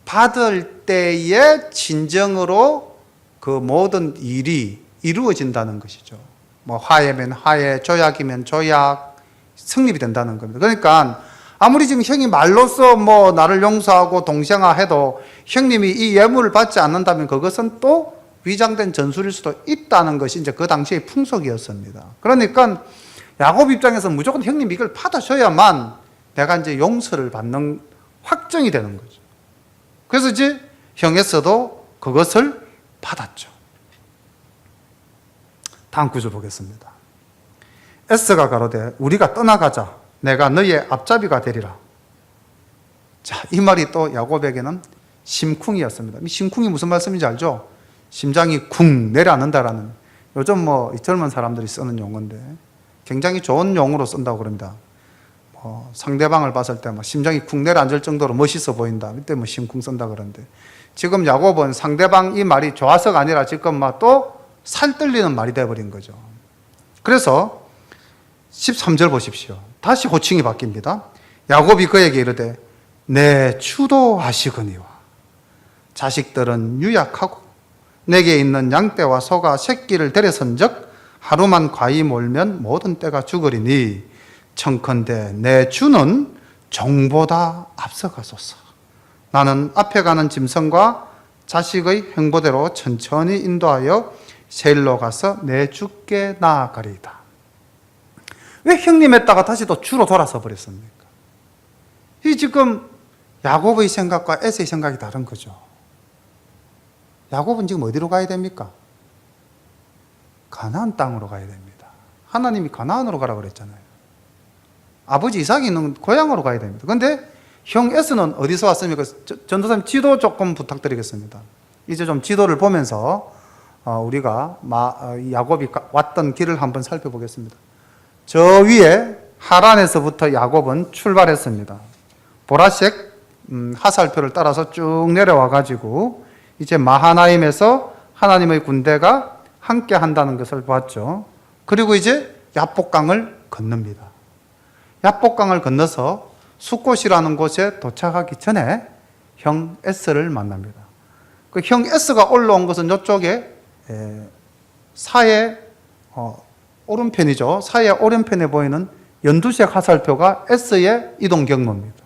받을 때의 진정으로 그 모든 일이 이루어진다는 것이죠. 뭐 화해면 화해, 조약이면 조약, 성립이 된다는 겁니다. 그러니까 아무리 지금 형이 말로써 뭐 나를 용서하고 동생아 해도 형님이 이 예물을 받지 않는다면 그것은 또 위장된 전술일 수도 있다는 것이 이제 그 당시의 풍속이었습니다. 그러니까 야곱 입장에서 무조건 형님 이걸 받아줘야만 내가 이제 용서를 받는 확정이 되는 거죠. 그래서 이제 형에서도 그것을 받았죠. 다음 구절 보겠습니다. 에서가 가로되 우리가 떠나가자. 내가 너의 앞잡이가 되리라. 자, 이 말이 또 야곱에게는 심쿵이었습니다. 이 심쿵이 무슨 말씀인지 알죠? 심장이 쿵 내려앉는다라는, 요즘 뭐 이 젊은 사람들이 쓰는 용어인데 굉장히 좋은 용어로 쓴다고 그럽니다. 상대방을 봤을 때 뭐 심장이 쿵 내려앉을 정도로 멋있어 보인다. 이때 뭐 심쿵 쓴다 그러는데, 지금 야곱은 상대방 이 말이 좋아서가 아니라 지금 막 또 살뜰리는 말이 되어버린 거죠. 그래서 13절 보십시오. 다시 호칭이 바뀝니다. 야곱이 그에게 이르되 내 추도하시거니와 자식들은 유약하고 내게 있는 양떼와 소가 새끼를 데려선 적 하루만 과히 몰면 모든 떼가 죽으리니 청컨대 내 주는 종보다 앞서가소서. 나는 앞에 가는 짐승과 자식의 행보대로 천천히 인도하여 세일로 가서 내 주께 나아가리이다. 왜 형님 했다가 다시 또 주로 돌아서 버렸습니까? 이 지금 야곱의 생각과 에서의 생각이 다른 거죠. 야곱은 지금 어디로 가야 됩니까? 가나안 땅으로 가야 됩니다. 하나님이 가나안으로 가라 그랬잖아요. 아버지 이삭이 있는 고향으로 가야 됩니다. 그런데 형 에서는 어디서 왔습니까? 전도사님 지도 조금 부탁드리겠습니다. 이제 좀 지도를 보면서 우리가 야곱이 왔던 길을 한번 살펴보겠습니다. 저 위에 하란에서부터 야곱은 출발했습니다. 보라색 하살표를 따라서 쭉 내려와 가지고 이제 마하나임에서 하나님의 군대가 함께 한다는 것을 봤죠. 그리고 이제 야복강을 건넙니다. 야복강을 건너서 숫곳이라는 곳에 도착하기 전에 형 에스를 만납니다. 그 형 에스가 올라온 것은 이쪽에 사해 오른편이죠. 사해 오른편에 보이는 연두색 화살표가 에스의 이동 경로입니다.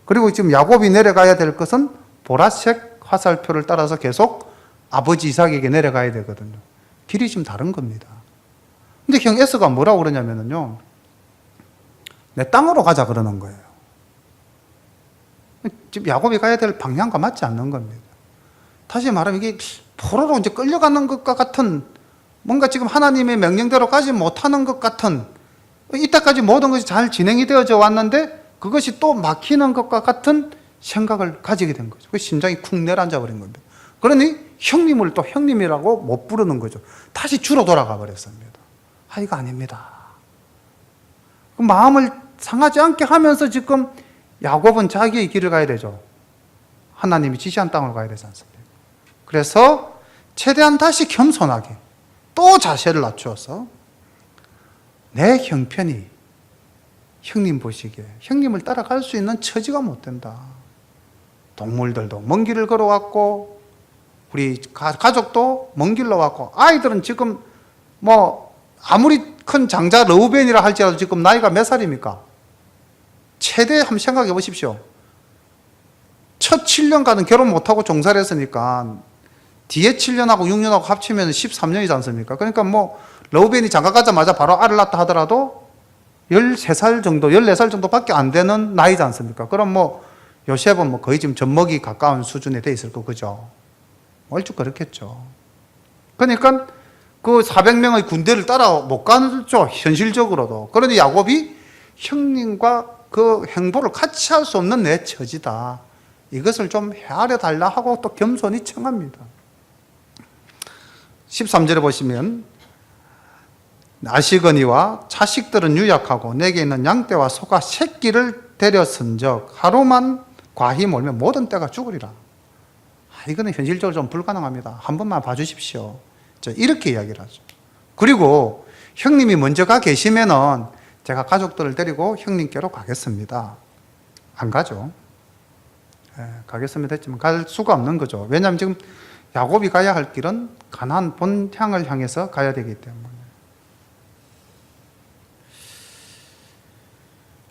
그리고 지금 야곱이 내려가야 될 것은 보라색 화살표를 따라서 계속 아버지 이삭에게 내려가야 되거든요. 길이 지금 다른 겁니다. 근데 형 에스가 뭐라고 그러냐면요, 내 땅으로 가자 그러는 거예요. 지금 야곱이 가야 될 방향과 맞지 않는 겁니다. 다시 말하면 이게 포로로 이제 끌려가는 것과 같은, 뭔가 지금 하나님의 명령대로 가지 못하는 것 같은, 이때까지 모든 것이 잘 진행이 되어져 왔는데 그것이 또 막히는 것과 같은 생각을 가지게 된 거죠. 심장이 쿵 내려앉아 버린 겁니다. 그러니 형님을 또 형님이라고 못 부르는 거죠. 다시 주로 돌아가 버렸습니다. 이거 아닙니다. 마음을 상하지 않게 하면서 지금 야곱은 자기의 길을 가야 되죠. 하나님이 지시한 땅으로 가야 되지 않습니까? 그래서 최대한 다시 겸손하게 또 자세를 낮추어서 내 형편이 형님 보시기에 형님을 따라갈 수 있는 처지가 못 된다. 동물들도 먼 길을 걸어왔고 우리 가족도 먼 길로 왔고 아이들은 지금 아무리 큰 장자 르우벤이라 할지라도 지금 나이가 몇 살입니까? 최대 한번 생각해 보십시오. 첫 7년간은 결혼 못하고 종사를 했으니까 뒤에 7년하고 6년하고 합치면 13년이지 않습니까? 그러니까 르우벤이 장가 가자마자 바로 아를 낳다 하더라도 13살 정도, 14살 정도밖에 안 되는 나이지 않습니까? 그럼 요셉은 거의 지금 젖먹이 가까운 수준에 돼 있을 거, 그죠? 얼추 그렇겠죠. 그러니까 그 400명의 군대를 따라 못 가죠, 현실적으로도. 그런데 야곱이 형님과 그 행보를 같이 할 수 없는 내 처지다. 이것을 좀 헤아려 달라 하고 또 겸손히 청합니다. 13절에 보시면 나시거니와 자식들은 유약하고 내게 있는 양떼와 소가 새끼를 데려선적 하루만 과히 몰면 모든 떼가 죽으리라. 이거는 현실적으로 좀 불가능합니다. 한 번만 봐주십시오. 이렇게 이야기를 하죠. 그리고 형님이 먼저 가 계시면은 제가 가족들을 데리고 형님께로 가겠습니다. 안 가죠. 가겠습니다 했지만 갈 수가 없는 거죠. 왜냐하면 지금 야곱이 가야 할 길은 가나안 본향을 향해서 가야 되기 때문에.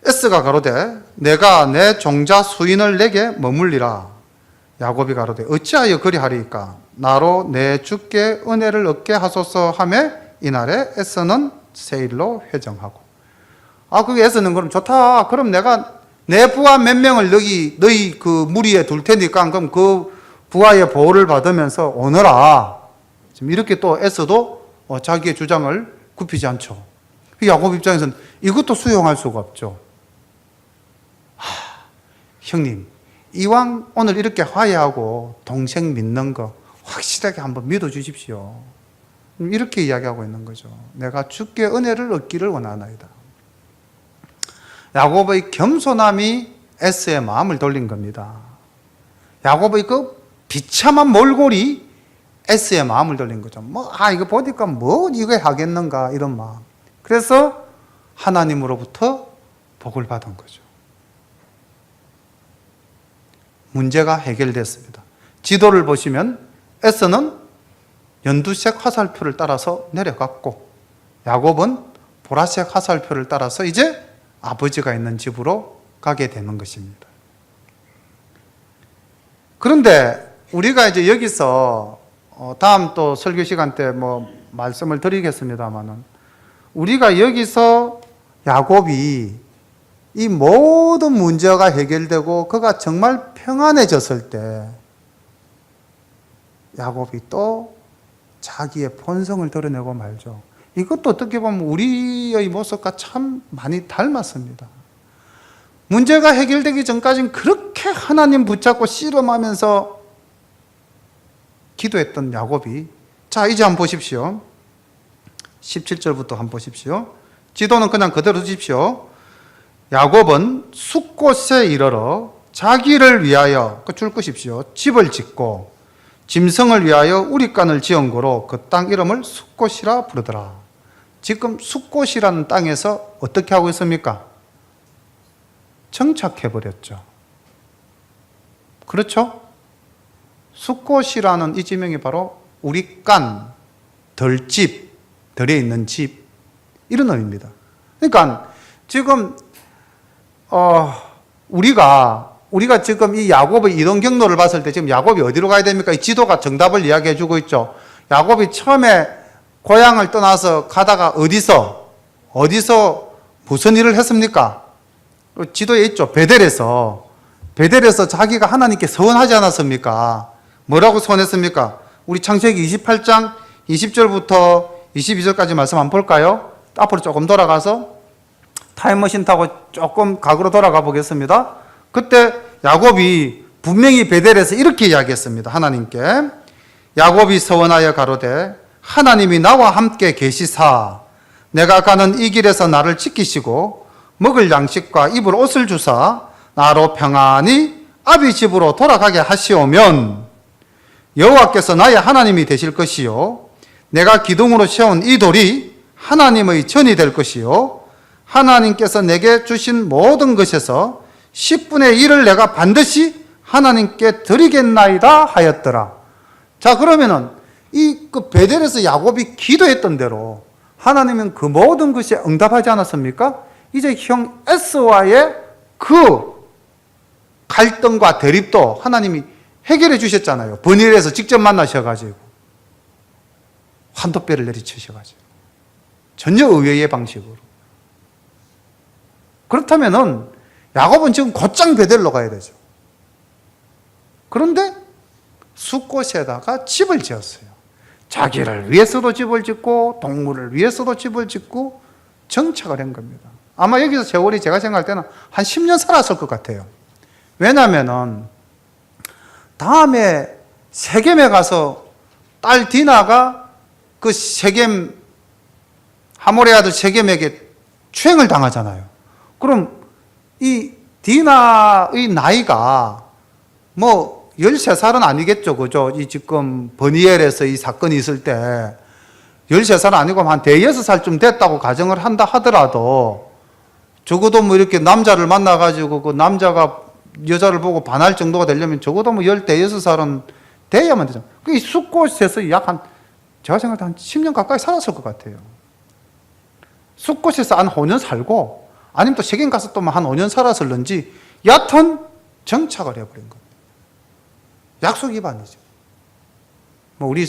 에스가 가로되 내가 내 종자 수인을 내게 머물리라. 야곱이 가로되 어찌하여 그리하리이까? 나로 내 주께 은혜를 얻게 하소서 하매 이날에 에서는 세일로 회정하고. 그 에서는 그럼 좋다. 그럼 내가 내 부하 몇 명을 너희 그 무리에 둘 테니까 그럼 그 부하의 보호를 받으면서 오너라. 지금 이렇게 또 에서도 자기의 주장을 굽히지 않죠. 야곱 입장에서는 이것도 수용할 수가 없죠. 형님, 이왕 오늘 이렇게 화해하고 동생 믿는 거 확실하게 한번 믿어주십시오. 이렇게 이야기하고 있는 거죠. 내가 주께 은혜를 얻기를 원하나이다. 야곱의 겸손함이 에스의 마음을 돌린 겁니다. 야곱의 그 비참한 몰골이 에스의 마음을 돌린 거죠. 이거 보니까 이거 하겠는가 이런 마음. 그래서 하나님으로부터 복을 받은 거죠. 문제가 해결됐습니다. 지도를 보시면 에서는 연두색 화살표를 따라서 내려갔고 야곱은 보라색 화살표를 따라서 이제 아버지가 있는 집으로 가게 되는 것입니다. 그런데 우리가 이제 여기서 다음 또 설교 시간 때 뭐 말씀을 드리겠습니다만은, 우리가 여기서 야곱이 이 모든 문제가 해결되고 그가 정말 평안해졌을 때 야곱이 또 자기의 본성을 드러내고 말죠. 이것도 어떻게 보면 우리의 모습과 참 많이 닮았습니다. 문제가 해결되기 전까지는 그렇게 하나님 붙잡고 씨름하면서 기도했던 야곱이, 자 이제 한번 보십시오. 17절부터 한번 보십시오. 지도는 그냥 그대로 주십시오. 야곱은 숫곳에 이르러 자기를 위하여 줄 것입시오. 집을 짓고 짐승을 위하여 우릿간을 지은 고로 그 땅 이름을 숫곳이라 부르더라. 지금 숫곳이라는 땅에서 어떻게 하고 있습니까? 정착해버렸죠. 그렇죠? 숫곳이라는 이 지명이 바로 우릿간, 덜집, 덜에 있는 집, 이런 의미입니다. 그러니까 지금 우리가 지금 이 야곱의 이동 경로를 봤을 때 지금 야곱이 어디로 가야 됩니까? 이 지도가 정답을 이야기해 주고 있죠. 야곱이 처음에 고향을 떠나서 가다가 어디서 무슨 일을 했습니까? 지도에 있죠. 베델에서 자기가 하나님께 서원하지 않았습니까? 뭐라고 서원했습니까? 우리 창세기 28장 20절부터 22절까지 말씀 한번 볼까요? 앞으로 조금 돌아가서 타임머신 타고 조금 과거로 돌아가 보겠습니다. 그때 야곱이 분명히 베델에서 이렇게 이야기했습니다. 하나님께 야곱이 서원하여 가로되 하나님이 나와 함께 계시사 내가 가는 이 길에서 나를 지키시고 먹을 양식과 입을 옷을 주사 나로 평안히 아비 집으로 돌아가게 하시오면 여호와께서 나의 하나님이 되실 것이요 내가 기둥으로 세운 이 돌이 하나님의 전이 될 것이요 하나님께서 내게 주신 모든 것에서 10분의 1을 내가 반드시 하나님께 드리겠나이다 하였더라. 자, 그러면은 그 베델에서 야곱이 기도했던 대로 하나님은 그 모든 것에 응답하지 않았습니까? 이제 형 에서와의 그 갈등과 대립도 하나님이 해결해 주셨잖아요. 번일에서 직접 만나셔가지고 환도뼈를 내리치셔가지고 전혀 의외의 방식으로. 그렇다면은 야곱은 지금 곧장 베델로 가야 되죠. 그런데 숫곳에다가 집을 지었어요. 자기를 위해서도 집을 짓고 동물을 위해서도 집을 짓고 정착을 한 겁니다. 아마 여기서 세월이 제가 생각할 때는 한 10년 살았을 것 같아요. 왜냐하면은 다음에 세겜에 가서 딸 디나가 그 세겜 하모레 아들 세겜에게 추행을 당하잖아요. 그럼 이 디나의 나이가 뭐 13살은 아니겠죠. 그죠? 이 지금 버니엘에서 이 사건이 있을 때 13살은 아니고 한 대여섯 살쯤 됐다고 가정을 한다 하더라도 적어도 뭐 이렇게 남자를 만나가지고 그 남자가 여자를 보고 반할 정도가 되려면 적어도 뭐 16살은 돼야만 되죠. 이 숫곳에서 약 한, 제가 생각할 때 한 10년 가까이 살았을 것 같아요. 숫곳에서 한 5년 살고 아니면 또 세겜 가서 또 한 5년 살았을런지 여하튼 정착을 해버린 겁니다. 약속 위반이죠. 뭐 우리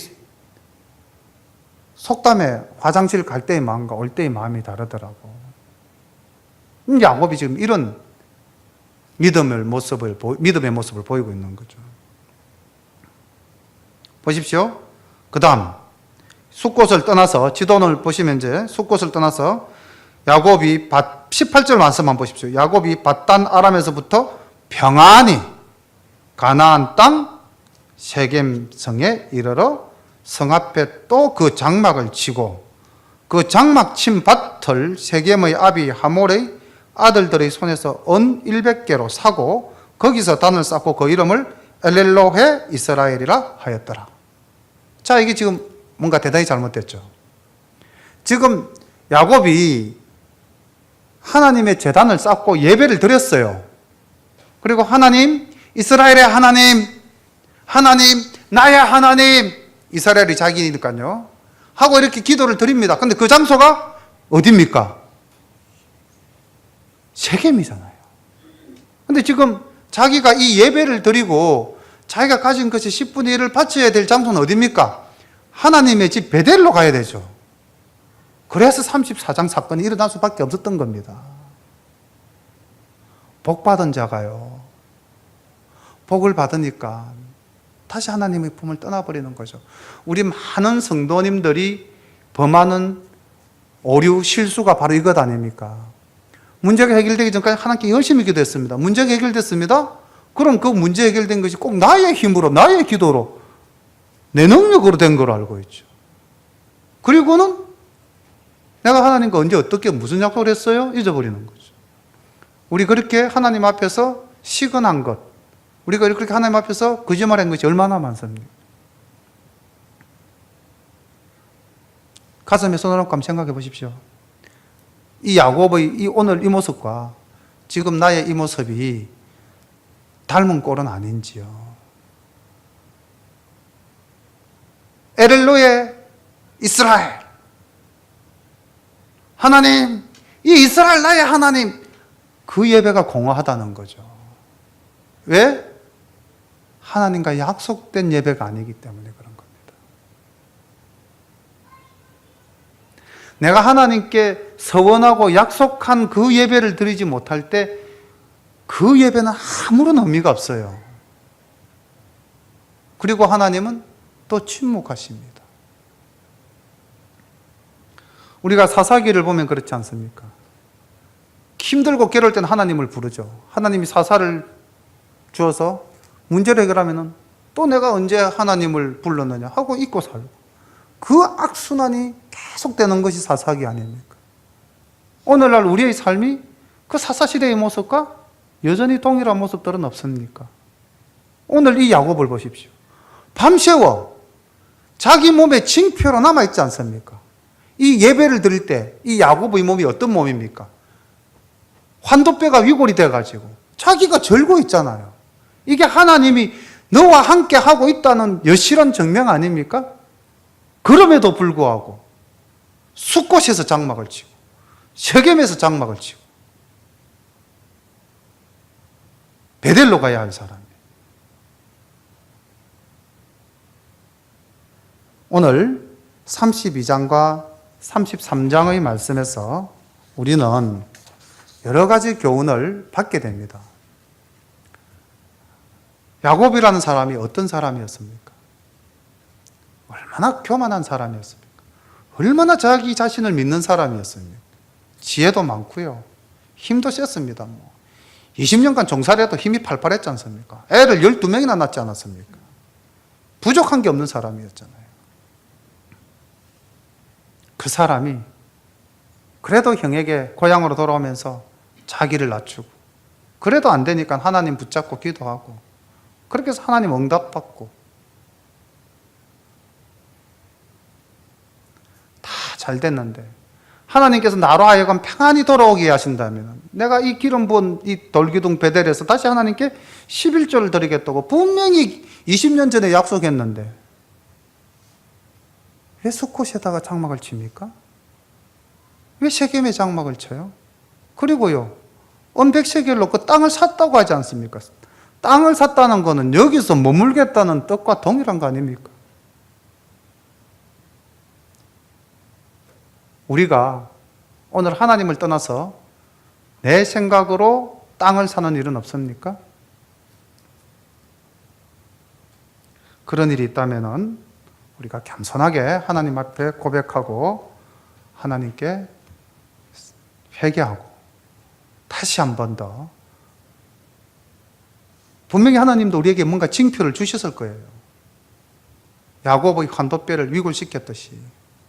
속담에 화장실 갈 때의 마음과 올 때의 마음이 다르더라고. 야곱이 지금 이런 믿음의 모습을 보이고 있는 거죠. 보십시오. 그 다음 숫곳을 떠나서 지도를 보시면 이제 숫곳을 떠나서 야곱이 18절 말씀만 보십시오. 야곱이 밧단 아람에서부터 평안히 가나안 땅 세겜성에 이르러 성 앞에 또 그 장막을 치고 그 장막 친 밭을 세겜의 아비 하몰의 아들들의 손에서 은 100개로 사고 거기서 단을 쌓고 그 이름을 엘렐로헤 이스라엘이라 하였더라. 자, 이게 지금 뭔가 대단히 잘못됐죠. 지금 야곱이 하나님의 제단을 쌓고 예배를 드렸어요. 그리고 하나님, 이스라엘의 하나님, 나의 하나님, 이스라엘이 자기니까요. 하고 이렇게 기도를 드립니다. 근데 그 장소가 어디입니까? 세겜이잖아요. 근데 지금 자기가 이 예배를 드리고 자기가 가진 것이 10분의 1을 바쳐야 될 장소는 어디입니까? 하나님의 집 베델로 가야 되죠. 그래서 34장 사건이 일어날 수밖에 없었던 겁니다. 복받은 자가요, 복을 받으니까 다시 하나님의 품을 떠나버리는 거죠. 우리 많은 성도님들이 범하는 오류, 실수가 바로 이것 아닙니까? 문제가 해결되기 전까지 하나님께 열심히 기도했습니다. 문제가 해결됐습니다. 그럼 그 문제 해결된 것이 꼭 나의 힘으로, 나의 기도로, 내 능력으로 된 걸 알고 있죠. 그리고는 내가 하나님과 언제 어떻게 무슨 약속을 했어요? 잊어버리는 거죠. 우리 그렇게 하나님 앞에서 시건한 것, 우리가 그렇게 하나님 앞에서 거짓말한 것이 얼마나 많습니까? 가슴에 손을 얹고 한번 생각해 보십시오. 이 야곱의 오늘 이 모습과 지금 나의 이 모습이 닮은 꼴은 아닌지요. 에렐로의 이스라엘, 하나님, 이 이스라엘 나의 하나님, 그 예배가 공허하다는 거죠. 왜? 하나님과 약속된 예배가 아니기 때문에 그런 겁니다. 내가 하나님께 서원하고 약속한 그 예배를 드리지 못할 때 그 예배는 아무런 의미가 없어요. 그리고 하나님은 또 침묵하십니다. 우리가 사사기를 보면 그렇지 않습니까? 힘들고 괴로울 때는 하나님을 부르죠. 하나님이 사사를 주어서 문제를 해결하면은 또 내가 언제 하나님을 불렀느냐 하고 잊고 살고, 그 악순환이 계속되는 것이 사사기 아닙니까? 오늘날 우리의 삶이 그 사사시대의 모습과 여전히 동일한 모습들은 없습니까? 오늘 이 야곱을 보십시오. 밤새워 자기 몸에 징표로 남아있지 않습니까? 이 예배를 드릴 때 이 야곱의 몸이 어떤 몸입니까? 환도뼈가 위골이 돼가지고 자기가 절고 있잖아요. 이게 하나님이 너와 함께 하고 있다는 여실한 증명 아닙니까? 그럼에도 불구하고 숫곳에서 장막을 치고 세겜에서 장막을 치고 베델로 가야 할 사람이에요. 오늘 32장과 33장의 말씀에서 우리는 여러 가지 교훈을 받게 됩니다. 야곱이라는 사람이 어떤 사람이었습니까? 얼마나 교만한 사람이었습니까? 얼마나 자기 자신을 믿는 사람이었습니까? 지혜도 많고요. 힘도 셌습니다. 20년간 종살이해도 힘이 팔팔했지 않습니까? 애를 12명이나 낳지 않았습니까? 부족한 게 없는 사람이었잖아요. 그 사람이 그래도 형에게 고향으로 돌아오면서 자기를 낮추고, 그래도 안 되니까 하나님 붙잡고 기도하고, 그렇게 해서 하나님 응답받고 다 잘 됐는데 하나님께서 나로 하여금 평안히 돌아오게 하신다면 내가 이 기름 부은 이 돌기둥 베델에서 다시 하나님께 11조를 드리겠다고 분명히 20년 전에 약속했는데 왜 수콧에다가 장막을 칩니까? 왜 세겜에 장막을 쳐요? 그리고요, 언백세겔로 그 땅을 샀다고 하지 않습니까? 땅을 샀다는 거는 여기서 머물겠다는 뜻과 동일한 거 아닙니까? 우리가 오늘 하나님을 떠나서 내 생각으로 땅을 사는 일은 없습니까? 그런 일이 있다면 우리가 겸손하게 하나님 앞에 고백하고 하나님께 회개하고 다시 한 번 더, 분명히 하나님도 우리에게 뭔가 징표를 주셨을 거예요. 야곱의 환도뼈를 위골시켰듯이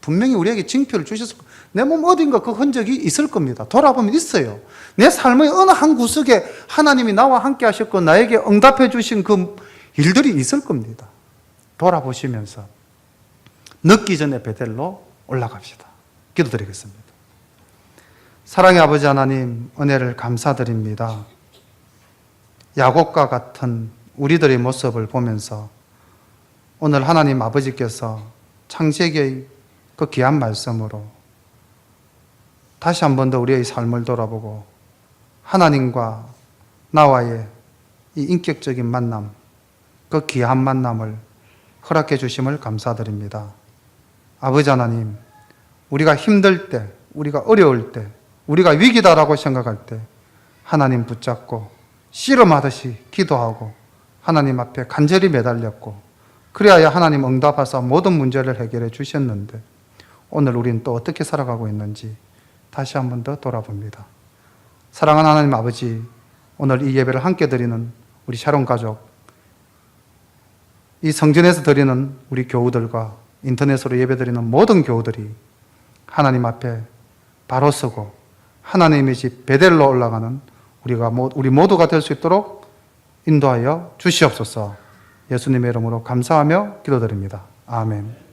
분명히 우리에게 징표를 주셨을 거예요. 내 몸 어딘가 그 흔적이 있을 겁니다. 돌아보면 있어요. 내 삶의 어느 한 구석에 하나님이 나와 함께 하셨고 나에게 응답해 주신 그 일들이 있을 겁니다. 돌아보시면서 늦기 전에 베델로 올라갑시다. 기도드리겠습니다. 사랑의 아버지 하나님, 은혜를 감사드립니다. 야곱과 같은 우리들의 모습을 보면서 오늘 하나님 아버지께서 창세기의 그 귀한 말씀으로 다시 한 번 더 우리의 삶을 돌아보고 하나님과 나와의 이 인격적인 만남, 그 귀한 만남을 허락해 주심을 감사드립니다. 아버지 하나님, 우리가 힘들 때, 우리가 어려울 때, 우리가 위기다라고 생각할 때 하나님 붙잡고 씨름하듯이 기도하고 하나님 앞에 간절히 매달렸고 그래야 하나님 응답하사 모든 문제를 해결해 주셨는데 오늘 우리는 또 어떻게 살아가고 있는지 다시 한 번 더 돌아봅니다. 사랑하는 하나님 아버지, 오늘 이 예배를 함께 드리는 우리 샤론 가족, 이 성전에서 드리는 우리 교우들과 인터넷으로 예배 드리는 모든 교우들이 하나님 앞에 바로 서고 하나님의 집 베델로 올라가는 우리 모두가 될 수 있도록 인도하여 주시옵소서. 예수님의 이름으로 감사하며 기도드립니다. 아멘.